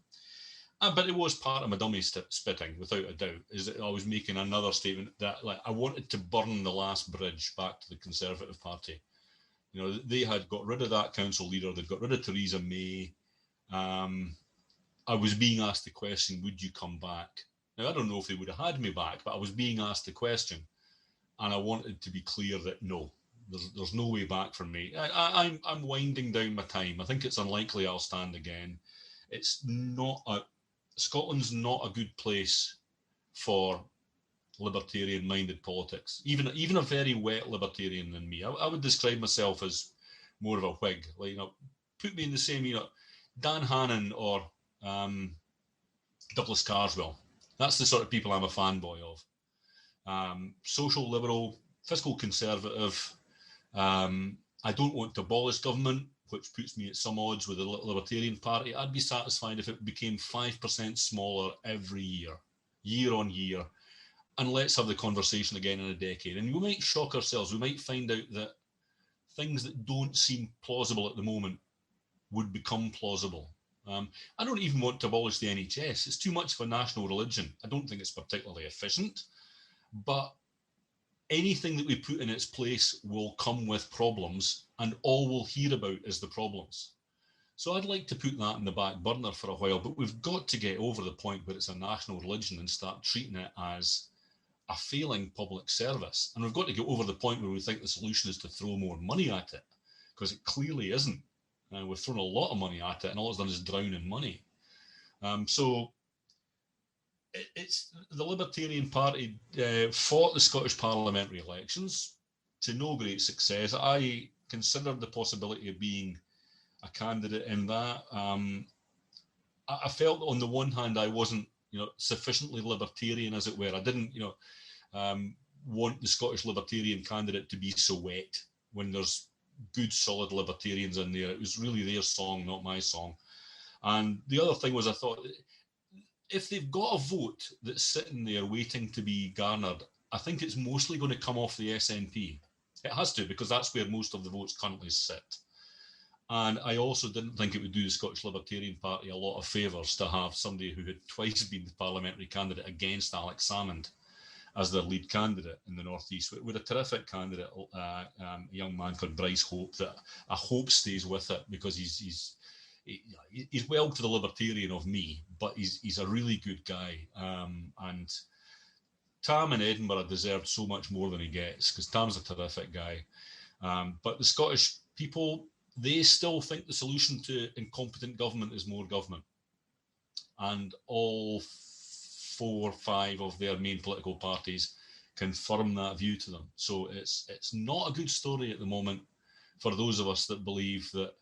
But it was part of my dummy spitting, without a doubt, is that I was making another statement that I wanted to burn the last bridge back to the Conservative Party. They had got rid of that council leader. They'd got rid of Theresa May. I was being asked the question, would you come back? Now, I don't know if they would have had me back, but I was being asked the question. And I wanted to be clear that no, there's no way back for me. I'm winding down my time. I think it's unlikely I'll stand again. Scotland's not a good place for libertarian-minded politics. Even a very wet libertarian than me. I would describe myself as more of a Whig. Put me in the same, Dan Hannan or Douglas Carswell. That's the sort of people I'm a fanboy of. Social liberal, fiscal conservative. I don't want to abolish government, which puts me at some odds with the Libertarian Party. I'd be satisfied if it became 5% smaller every year, year on year. And let's have the conversation again in a decade. And we might shock ourselves. We might find out that things that don't seem plausible at the moment would become plausible. I don't even want to abolish the NHS. It's too much of a national religion. I don't think it's particularly efficient. But anything that we put in its place will come with problems, and all we'll hear about is the problems. So I'd like to put that in the back burner for a while, but we've got to get over the point where it's a national religion and start treating it as a failing public service. And we've got to get over the point where we think the solution is to throw more money at it, because it clearly isn't. We've thrown a lot of money at it, and all it's done is drown in money. So it's the Libertarian Party fought the Scottish Parliamentary elections to no great success. I considered the possibility of being a candidate in that. I felt that on the one hand I wasn't, sufficiently libertarian, as it were. I didn't, want the Scottish Libertarian candidate to be so wet when there's good, solid Libertarians in there. It was really their song, not my song. And the other thing was, I thought, if they've got a vote that's sitting there waiting to be garnered, I think it's mostly going to come off the SNP. It has to, because that's where most of the votes currently sit. And I also didn't think it would do the Scottish Libertarian Party a lot of favours to have somebody who had twice been the parliamentary candidate against Alex Salmond as their lead candidate in the North East, with a terrific candidate, a young man called Bryce Hope, that I hope stays with it, because he's well to the Libertarian of me, but he's a really good guy. And Tam in Edinburgh deserved so much more than he gets, because Tam's a terrific guy. But the Scottish people, they still think the solution to incompetent government is more government. And all 4 or 5 of their main political parties confirm that view to them. So it's not a good story at the moment for those of us that believe that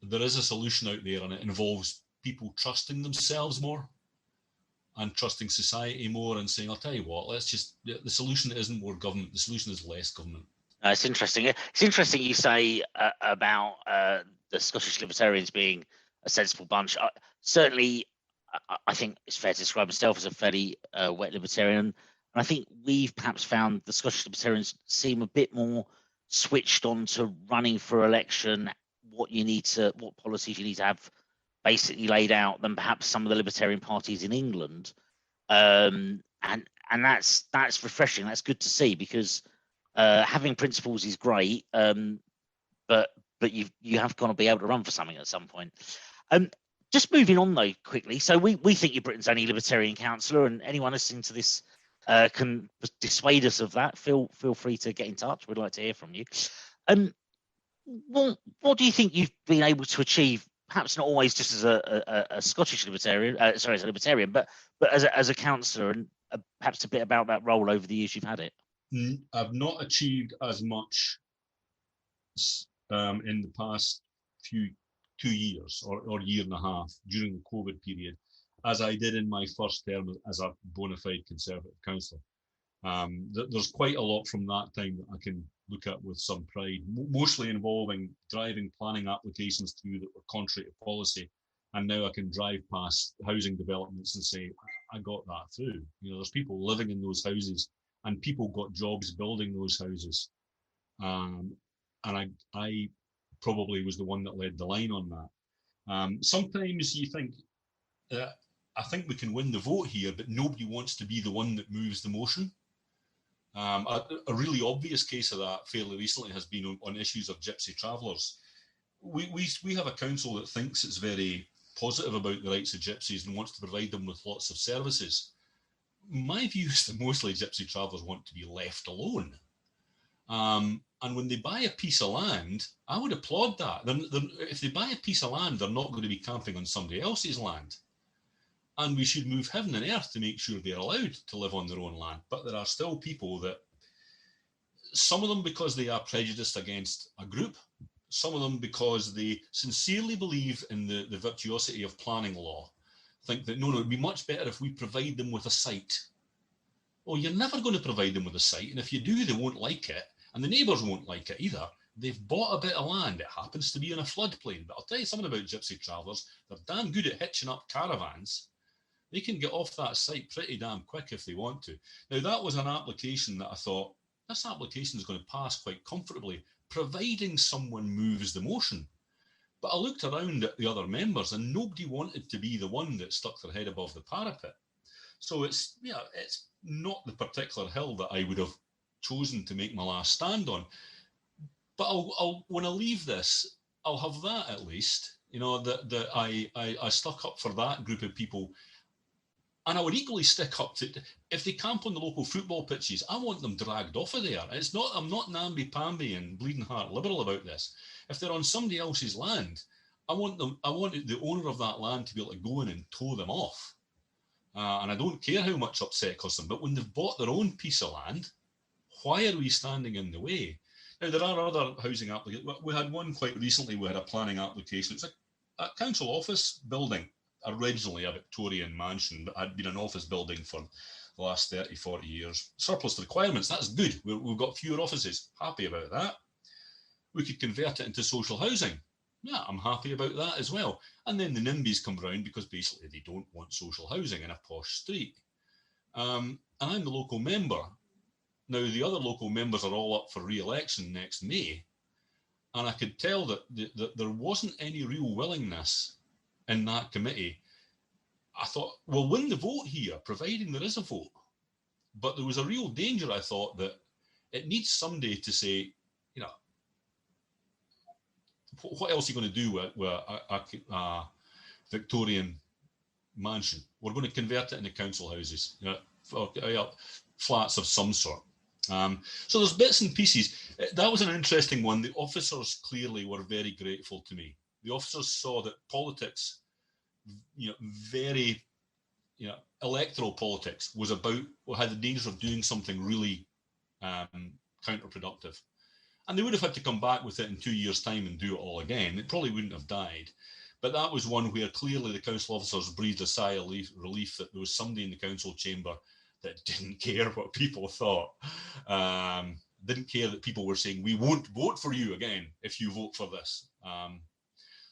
there is a solution out there, and it involves people trusting themselves more and trusting society more, and saying, I'll tell you what, the solution isn't more government, the solution is less government. It's interesting. It's interesting you say about the Scottish Libertarians being a sensible bunch. Certainly, I think it's fair to describe myself as a fairly wet Libertarian. And I think we've perhaps found the Scottish Libertarians seem a bit more switched on to running for election, what policies you need to have basically laid out, than perhaps some of the Libertarian parties in England. And that's refreshing. That's good to see, because having principles is great, but you have got to be able to run for something at some point. Just moving on though quickly. So we think you're Britain's only Libertarian councillor, and anyone listening to this can dissuade us of that. Feel free to get in touch. We'd like to hear from you. What do you think you've been able to achieve? Perhaps not always just as a Scottish Libertarian, as a Libertarian, but as a councillor, and perhaps a bit about that role over the years you've had it. I've not achieved as much in the past 2 years or year and a half during the COVID period as I did in my first term as a bona fide Conservative councillor. There's quite a lot from that time that I can look at with some pride, mostly involving driving planning applications through that were contrary to policy. And now I can drive past housing developments and say, I got that through. There's people living in those houses, and people got jobs building those houses. And I probably was the one that led the line on that. Sometimes you think, I think we can win the vote here, but nobody wants to be the one that moves the motion. A really obvious case of that fairly recently has been on issues of gypsy travellers. We have a council that thinks it's very positive about the rights of gypsies and wants to provide them with lots of services. My view is that mostly gypsy travellers want to be left alone. And when they buy a piece of land, I would applaud that. If they buy a piece of land, they're not going to be camping on somebody else's land. And we should move heaven and earth to make sure they're allowed to live on their own land. But there are still people that, some of them because they are prejudiced against a group, some of them because they sincerely believe in the virtuosity of planning law, think that, no, it'd be much better if we provide them with a site. Well, you're never going to provide them with a site. And if you do, they won't like it. And the neighbours won't like it either. They've bought a bit of land. It happens to be in a floodplain. But I'll tell you something about gypsy travellers. They're damn good at hitching up caravans. They can get off that site pretty damn quick if they want to. Now, that was an application that I thought, this application is going to pass quite comfortably, providing someone moves the motion. But I looked around at the other members and nobody wanted to be the one that stuck their head above the parapet. So it's not the particular hill that I would have chosen to make my last stand on. But when I leave this, I'll have that at least, that I stuck up for that group of people. And I would equally stick up to, if they camp on the local football pitches, I want them dragged off of there. I'm not namby-pamby and bleeding heart liberal about this. If they're on somebody else's land, I want the owner of that land to be able to go in and tow them off. And I don't care how much upset it costs them, but when they've bought their own piece of land, why are we standing in the way? Now, there are other housing applications. We had one quite recently, we had a planning application. It's a council office building, originally a Victorian mansion, but had been an office building for the last 30, 40 years. Surplus requirements, that's good. We've got fewer offices. Happy about that. We could convert it into social housing. Yeah, I'm happy about that as well. And then the NIMBYs come round because basically they don't want social housing in a posh street. And I'm the local member. Now, the other local members are all up for re-election next May. And I could tell that there wasn't any real willingness in that committee. I thought, we'll win the vote here, providing there is a vote. But there was a real danger, I thought, that it needs somebody to say, you know, what else are you going to do with a Victorian mansion? We're going to convert it into council houses, you know, flats of some sort. So there's bits and pieces. That was an interesting one. The officers clearly were very grateful to me. The officers saw that politics, you know, very, you know, electoral politics was about, had the danger of doing something really counterproductive. And they would have had to come back with it in 2 years' time and do it all again. It probably wouldn't have died. But that was one where clearly the council officers breathed a sigh of relief that there was somebody in the council chamber that didn't care what people thought. Didn't care that people were saying, we won't vote for you again if you vote for this.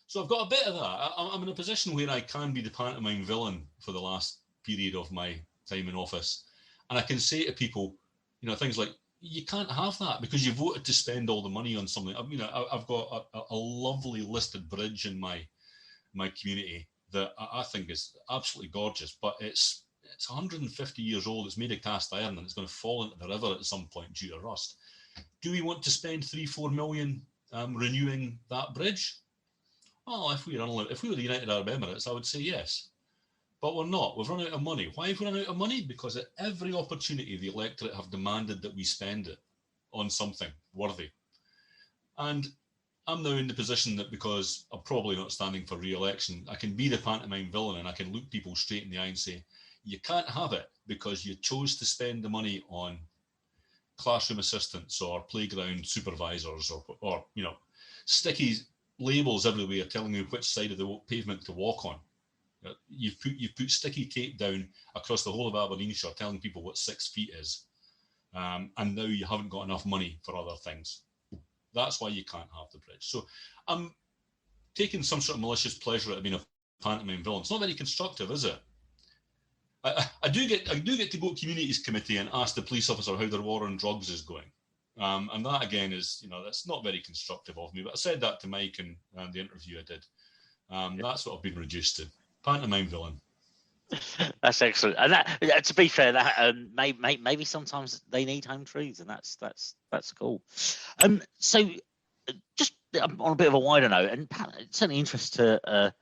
So I've got a bit of that. I'm in a position where I can be the pantomime villain for the last period of my time in office. And I can say to people, you know, things like, you can't have that because you voted to spend all the money on something. I mean, I've got a lovely listed bridge in my community that I think is absolutely gorgeous, but it's 150 years old. It's made of cast iron and it's going to fall into the river at some point due to rust. Do we want to spend 3-4 million renewing that bridge? Well, if we were the United Arab Emirates, I would say yes. But we're not. We've run out of money. Why have we run out of money? Because at every opportunity, the electorate have demanded that we spend it on something worthy. And I'm now in the position that because I'm probably not standing for re-election, I can be the pantomime villain and I can look people straight in the eye and say, you can't have it because you chose to spend the money on classroom assistants or playground supervisors or you know, sticky labels everywhere telling you which side of the pavement to walk on. You've put sticky tape down across the whole of Aberdeenshire telling people what 6 feet is. And now you haven't got enough money for other things. That's why you can't have the bridge. So I'm taking some sort of malicious pleasure at being a pantomime villain. It's not very constructive, is it? I do get to go to communities committee and ask the police officer how their war on drugs is going. And that again is, you know, that's not very constructive of me. But I said that to Mike in the interview I did. That's what I've been reduced to. Pantomime villain. That's excellent. And that, to be fair, that maybe sometimes they need home truths, and that's cool. So just on a bit of a wider note, and it's certainly interest to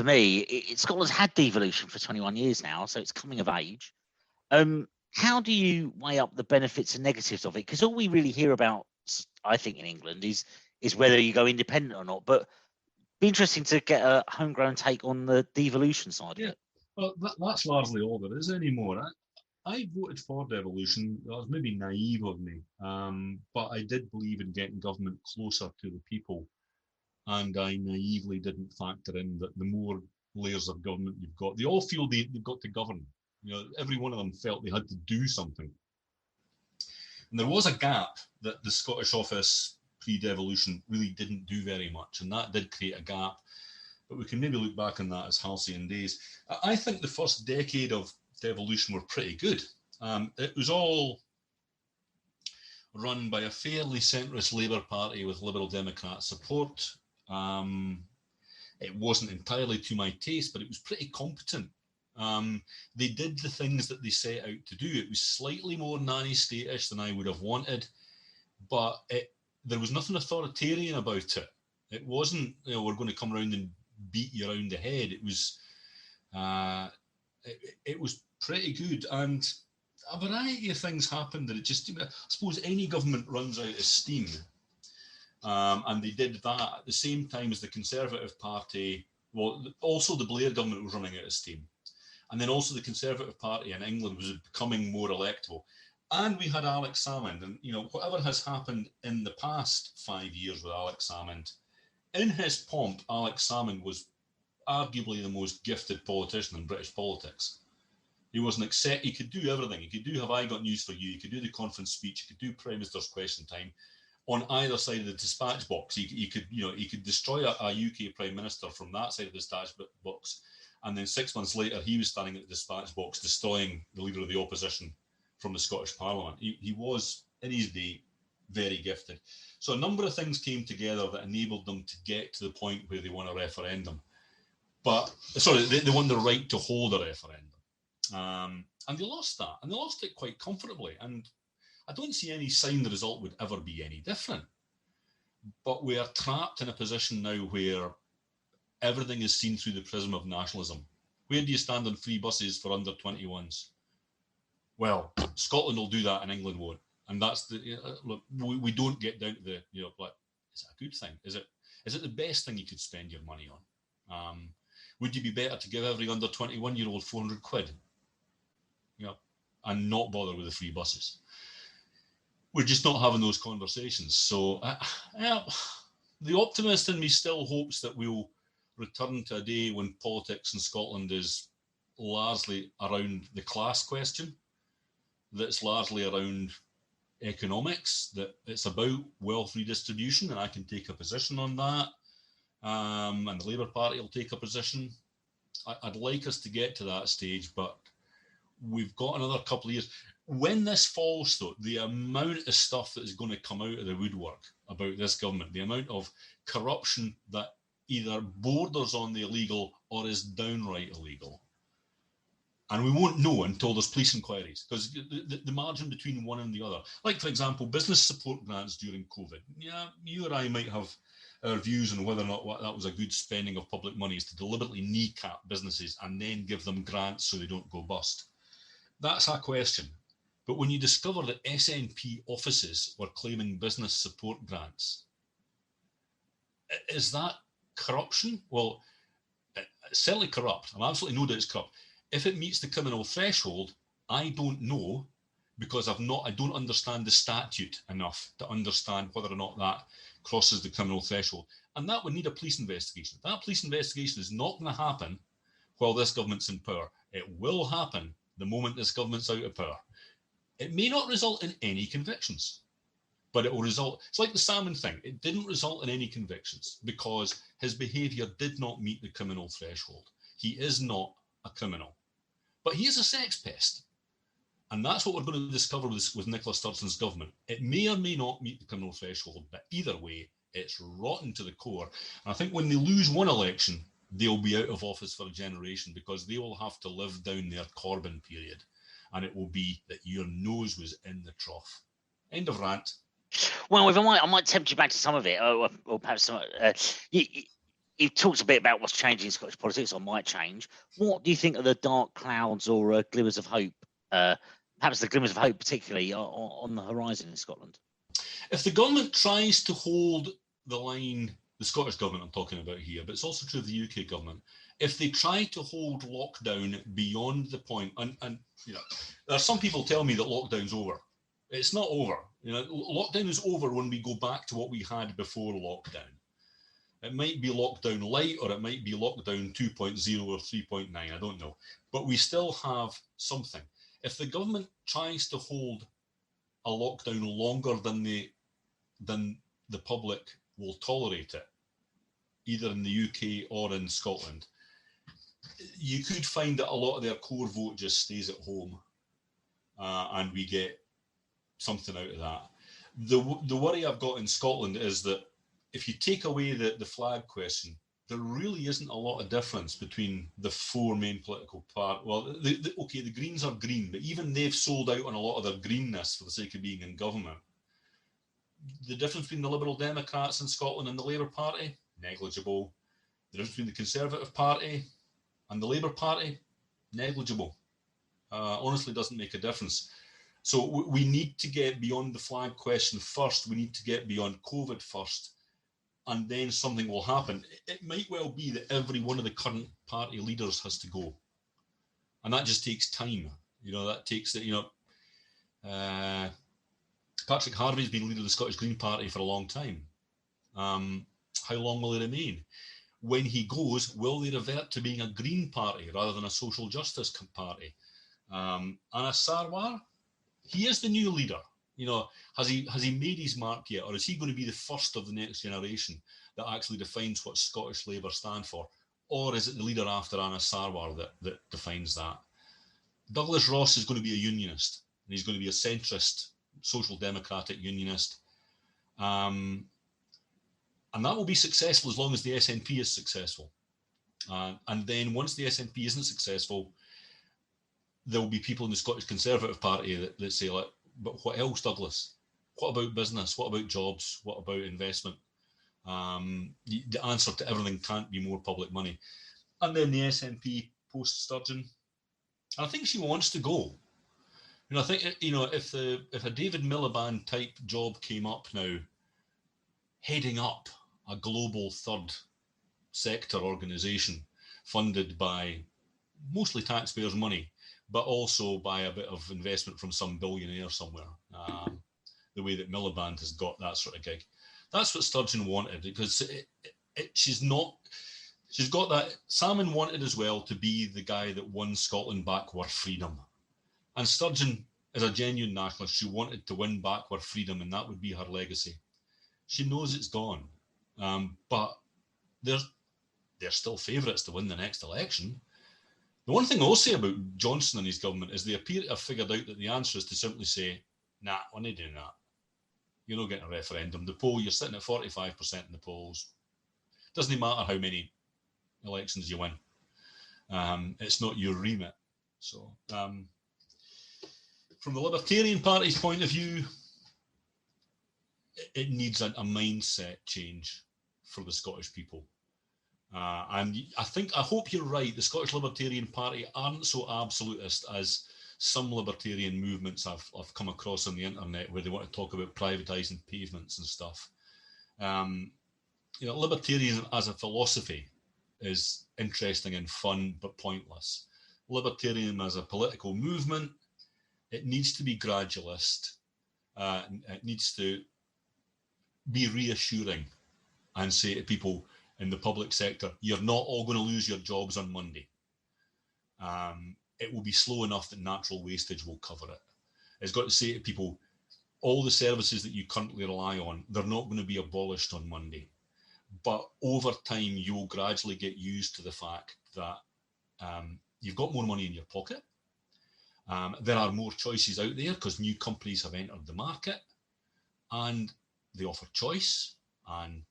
me. Scotland's had devolution for 21 years now, so it's coming of age. How do you weigh up the benefits and negatives of it? Because all we really hear about, I think, in England is whether you go independent or not. But be interesting to get a homegrown take on the devolution side of it. Well, that's largely all there is anymore. I voted for devolution. That was maybe naive of me, but I did believe in getting government closer to the people, and I naively didn't factor in that the more layers of government you've got, they all feel they've got to govern. You know, every one of them felt they had to do something. And there was a gap that the Scottish office pre-devolution really didn't do very much, and that did create a gap. But we can maybe look back on that as halcyon days. I think the first decade of devolution were pretty good. It was all run by a fairly centrist Labour Party with Liberal Democrat support. It wasn't entirely to my taste, but it was pretty competent. They did the things that they set out to do. It was slightly more nanny state-ish than I would have wanted, but there was nothing authoritarian about it. It wasn't, you know, we're going to come around and beat you around the head. It was pretty good, and a variety of things happened that it just, I suppose any government runs out of steam, and they did that at the same time as the Conservative Party. Well, also the Blair government was running out of steam, and then also the Conservative Party in England was becoming more electable. And we had Alex Salmond, and you know, whatever has happened in the past 5 years with Alex Salmond, in his pomp, Alex Salmond was arguably the most gifted politician in British politics. He wasn't accept. He could do everything. He could do "Have I got news for you?" He could do the conference speech. He could do Prime Minister's question time. On either side of the dispatch box, he could, you know, he could destroy a UK Prime Minister from that side of the dispatch box, and then 6 months later, he was standing at the dispatch box destroying the leader of the opposition from the Scottish Parliament. He was, in his day, very gifted. So a number of things came together that enabled them to get to the point where they won a referendum. But, sorry, they won the right to hold a referendum. And they lost that, and they lost it quite comfortably. And I don't see any sign the result would ever be any different. But we are trapped in a position now where everything is seen through the prism of nationalism. Where do you stand on free buses for under 21s? Well, Scotland will do that and England won't. And that's the, look, we don't get down to the, you know, like, is it a good thing? Is it the best thing you could spend your money on? Would you be better to give every under 21-year-old 400 quid? You know, and not bother with the free buses? We're just not having those conversations. So the optimist in me still hopes that we'll return to a day when politics in Scotland is largely around the class question, that's largely around economics, that it's about wealth redistribution, and I can take a position on that, and the Labour Party will take a position. I'd like us to get to that stage, but we've got another couple of years. When this falls, though, the amount of stuff that is going to come out of the woodwork about this government, the amount of corruption that either borders on the illegal or is downright illegal. And we won't know until there's police inquiries, because the margin between one and the other, like, for example, business support grants during COVID. Yeah, you or I might have our views on whether or not that was a good spending of public money, is to deliberately kneecap businesses and then give them grants so they don't go bust. That's a question. But when you discover that SNP offices were claiming business support grants, is that corruption? Well, it's certainly corrupt. I'm absolutely no doubt it's corrupt. If it meets the criminal threshold, I don't know, because I don't understand the statute enough to understand whether or not that crosses the criminal threshold. And that would need a police investigation. That police investigation is not going to happen while this government's in power. It will happen the moment this government's out of power. It may not result in any convictions, but it will result. It's like the salmon thing. It didn't result in any convictions because his behaviour did not meet the criminal threshold. He is not a criminal, but he is a sex pest. And that's what we're going to discover with Nicola Sturgeon's government. It may or may not meet the criminal threshold, but either way, it's rotten to the core. And I think when they lose one election, they'll be out of office for a generation, because they will have to live down their Corbyn period. And it will be that your nose was in the trough. End of rant. Well, if I might tempt you back to some of it, or perhaps some. You talked a bit about what's changing in Scottish politics, or might change. What do you think are the dark clouds or glimmers of hope? Perhaps the glimmers of hope, particularly on the horizon in Scotland. If the government tries to hold the line, the Scottish government I'm talking about here, but it's also true of the UK government. If they try to hold lockdown beyond the point, and you know, there are some people tell me that lockdown's over. It's not over. You know, lockdown is over when we go back to what we had before lockdown. It might be lockdown light, or it might be lockdown 2.0 or 3.9. I don't know. But we still have something. If the government tries to hold a lockdown longer than the public will tolerate it, either in the UK or in Scotland, you could find that a lot of their core vote just stays at home, and we get something out of that. The worry I've got in Scotland is that if you take away the flag question, there really isn't a lot of difference between the four main political parties. Well, okay, the Greens are green, but even they've sold out on a lot of their greenness for the sake of being in government. The difference between the Liberal Democrats in Scotland and the Labour Party, negligible. The difference between the Conservative Party and the Labour Party, negligible. Honestly, doesn't make a difference. So we need to get beyond the flag question first. We need to get beyond COVID first, and then something will happen. It might well be that every one of the current party leaders has to go, and that just takes time. You know, that takes it. You know, Patrick Harvey's been leader of the Scottish Green Party for a long time. How long will he remain? When he goes, will they revert to being a Green Party rather than a social justice party? Anna Sarwar, he is the new leader. You know, has he made his mark yet, or is he going to be the first of the next generation that actually defines what Scottish Labour stand for, or is it the leader after Anna Sarwar that defines that? Douglas Ross is going to be a unionist, and he's going to be a centrist, social democratic unionist, and that will be successful as long as the SNP is successful. And then once the SNP isn't successful, there will be people in the Scottish Conservative Party that say, like, but what else, Douglas? What about business? What about jobs? What about investment? The answer to everything can't be more public money. And then the SNP post Sturgeon, I think she wants to go. You know, I think, you know, if a David Miliband type job came up now, heading up a global third sector organisation funded by mostly taxpayers' money, but also by a bit of investment from some billionaire somewhere, the way that Miliband has got that sort of gig. That's what Sturgeon wanted, because she's got that. Salmon wanted as well to be the guy that won Scotland back our freedom. And Sturgeon is a genuine nationalist. She wanted to win back our freedom, and that would be her legacy. She knows it's gone, but they're still favourites to win the next election. The one thing I'll say about Johnson and his government is they appear to have figured out that the answer is to simply say, nah, we're not doing that. You're not getting a referendum. The poll, you're sitting at 45% in the polls. Doesn't matter how many elections you win. It's not your remit. So from the Libertarian Party's point of view, it needs a mindset change for the Scottish people. And I hope you're right. The Scottish Libertarian Party aren't so absolutist as some libertarian movements I've come across on the internet, where they want to talk about privatising pavements and stuff. You know, libertarianism as a philosophy is interesting and fun, but pointless. Libertarianism as a political movement, it needs to be gradualist. It needs to be reassuring and say to people in the public sector, you're not all going to lose your jobs on Monday. It will be slow enough that natural wastage will cover it. It's got to say to people, all the services that you currently rely on, they're not going to be abolished on Monday. But over time, you will gradually get used to the fact that you've got more money in your pocket. There are more choices out there because new companies have entered the market, and they offer choice, and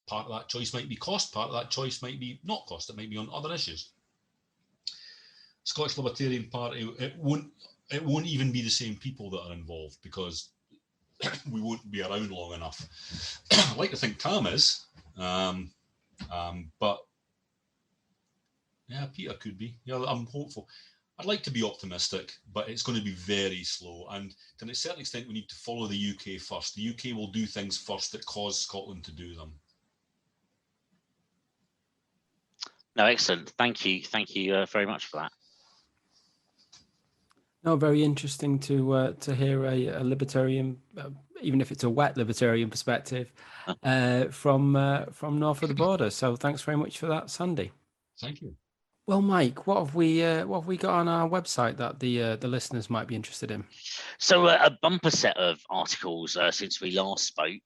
part of that choice might be cost, part of that choice might be not cost, it might be on other issues. Scottish Libertarian Party, it won't even be the same people that are involved, because we won't be around long enough. I'd like to think Cam is, but yeah, Peter could be. Yeah, I'm hopeful. I'd like to be optimistic, but it's going to be very slow. And to a certain extent, we need to follow the UK first. The UK will do things first that cause Scotland to do them. No, excellent. Thank you. Thank you very much for that. No, very interesting to hear a libertarian, even if it's a wet libertarian perspective, from north of the border. So thanks very much for that, Sandy. Thank you. Well, Mike, what have we got on our website that the listeners might be interested in? So a bumper set of articles since we last spoke.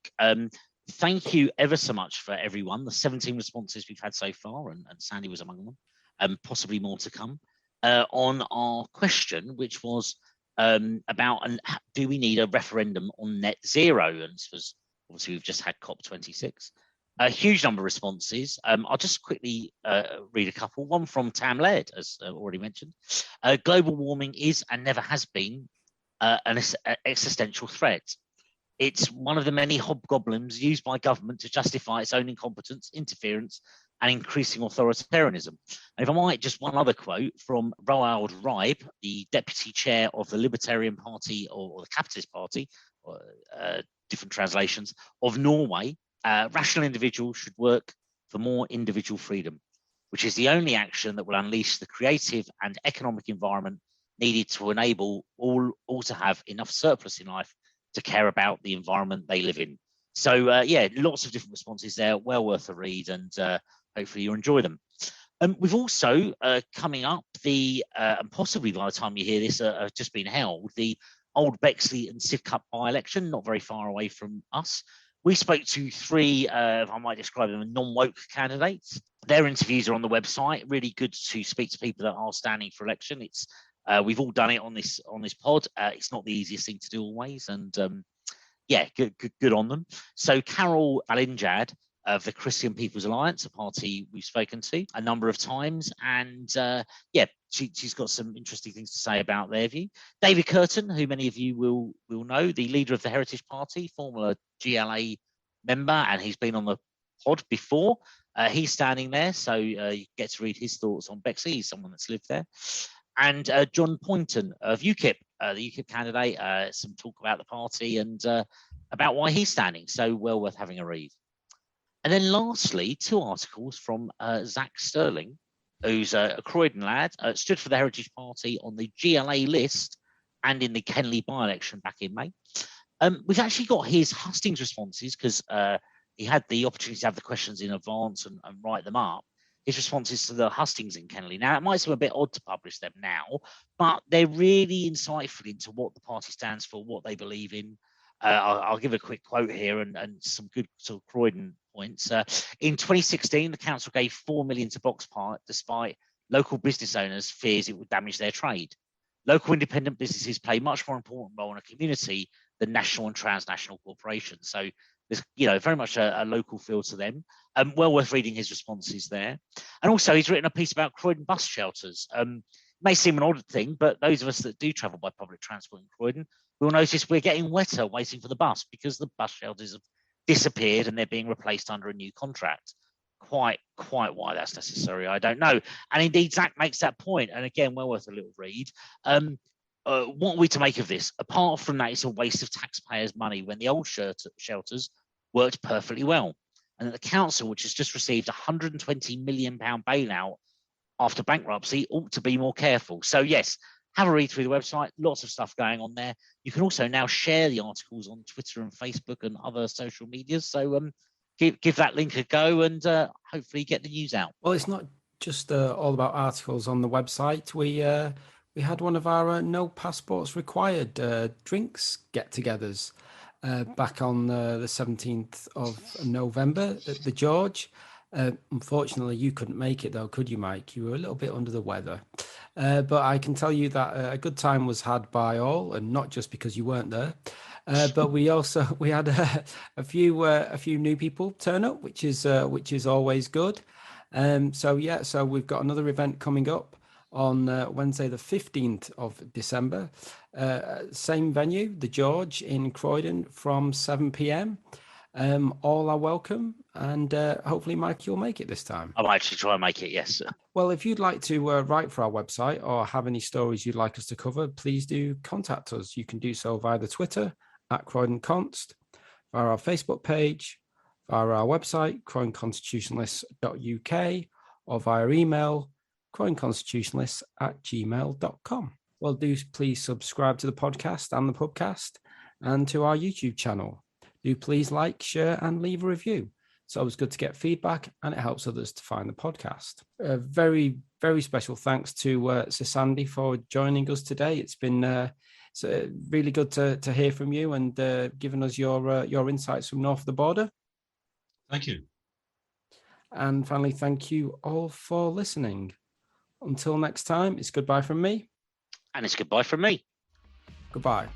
Thank you ever so much for everyone. The 17 responses we've had so far, and Sandy was among them, possibly more to come, on our question, which was about do we need a referendum on net zero? And this was, obviously, we've just had COP26. A huge number of responses. I'll just quickly read a couple. One from Tam Laird, as already mentioned. Global warming is and never has been an existential threat. It's one of the many hobgoblins used by government to justify its own incompetence, interference, and increasing authoritarianism. And if I might, just one other quote from Roald Ribe, the deputy chair of the Libertarian Party or the Capitalist Party, or, different translations, of Norway. Rational individuals should work for more individual freedom, which is the only action that will unleash the creative and economic environment needed to enable all to have enough surplus in life to care about the environment they live in. So yeah, lots of different responses there, well worth a read, and hopefully you enjoy them. We've also coming up and possibly by the time you hear this, just been held, the Old Bexley and Sidcup by-election, not very far away from us. We spoke to three, I might describe them as non-woke candidates. Their interviews are on the website. Really good to speak to people that are standing for election. It's we've all done it on this pod. It's not the easiest thing to do always, and yeah, good on them. So Carol Alinjad of the Christian People's Alliance, a party we've spoken to a number of times, and yeah, she's got some interesting things to say about their view. David Curtin, who many of you will know, the leader of the Heritage Party, former GLA member, and he's been on the pod before. He's standing there, so you get to read his thoughts on Bexley. He's someone that's lived there. And John Poynton of UKIP, the UKIP candidate, some talk about the party and about why he's standing. So well worth having a read. And then lastly, two articles from Zach Sterling, who's a Croydon lad, stood for the Heritage Party on the GLA list and in the Kenley by-election back in May. We've actually got his hustings responses because he had the opportunity to have the questions in advance and write them up. His responses to the hustings in Kenley. Now, it might seem a bit odd to publish them now, but they're really insightful into what the party stands for, what they believe in. I'll give a quick quote here and some good sort of Croydon points. In 2016, the council gave 4 million to Box Park despite local business owners' fears it would damage their trade. Local independent businesses play much more important role in a community than national and transnational corporations. So there's very much a local feel to them. Well worth reading his responses there. And also he's written a piece about Croydon Bus Shelters. May seem an odd thing, but those of us that do travel by public transport in Croydon will notice we're getting wetter waiting for the bus because the bus shelters have disappeared and they're being replaced under a new contract. Quite why that's necessary, I don't know. And indeed, Zach makes that point, and again, well worth a little read. What are we to make of this? Apart from that, it's a waste of taxpayers' money when the old shelters worked perfectly well. And that the council, which has just received £120 million bailout after bankruptcy, ought to be more careful. So yes, have a read through the website. Lots of stuff going on there. You can also now share the articles on Twitter and Facebook and other social medias. So give that link a go and hopefully get the news out. Well, it's not just all about articles on the website. We had one of our no passports required drinks get-togethers back on the 17th of November at the George. Unfortunately, you couldn't make it though, could you, Mike? You were a little bit under the weather. But I can tell you that a good time was had by all, and not just because you weren't there. But we had a few new people turn up, which is always good. So we've got another event coming up on Wednesday, the 15th of December. Same venue, the George in Croydon, from 7 p.m. All are welcome, and hopefully, Mike, you'll make it this time. I'll actually try and make it, yes. Well, if you'd like to write for our website or have any stories you'd like us to cover, please do contact us. You can do so via the Twitter @CroydonConst, via our Facebook page, via our website, croydonconstitutionalists.uk, or via email, croydonconstitutionalists@gmail.com. Well, do please subscribe to the podcast and the pubcast and to our YouTube channel. Do please like, share, and leave a review. It's always good to get feedback, and it helps others to find the podcast. A very, very special thanks to Sir Sandy for joining us today. It's been really good to hear from you and giving us your insights from north of the border. Thank you. And finally, thank you all for listening. Until next time, it's goodbye from me. And it's goodbye from me. Goodbye.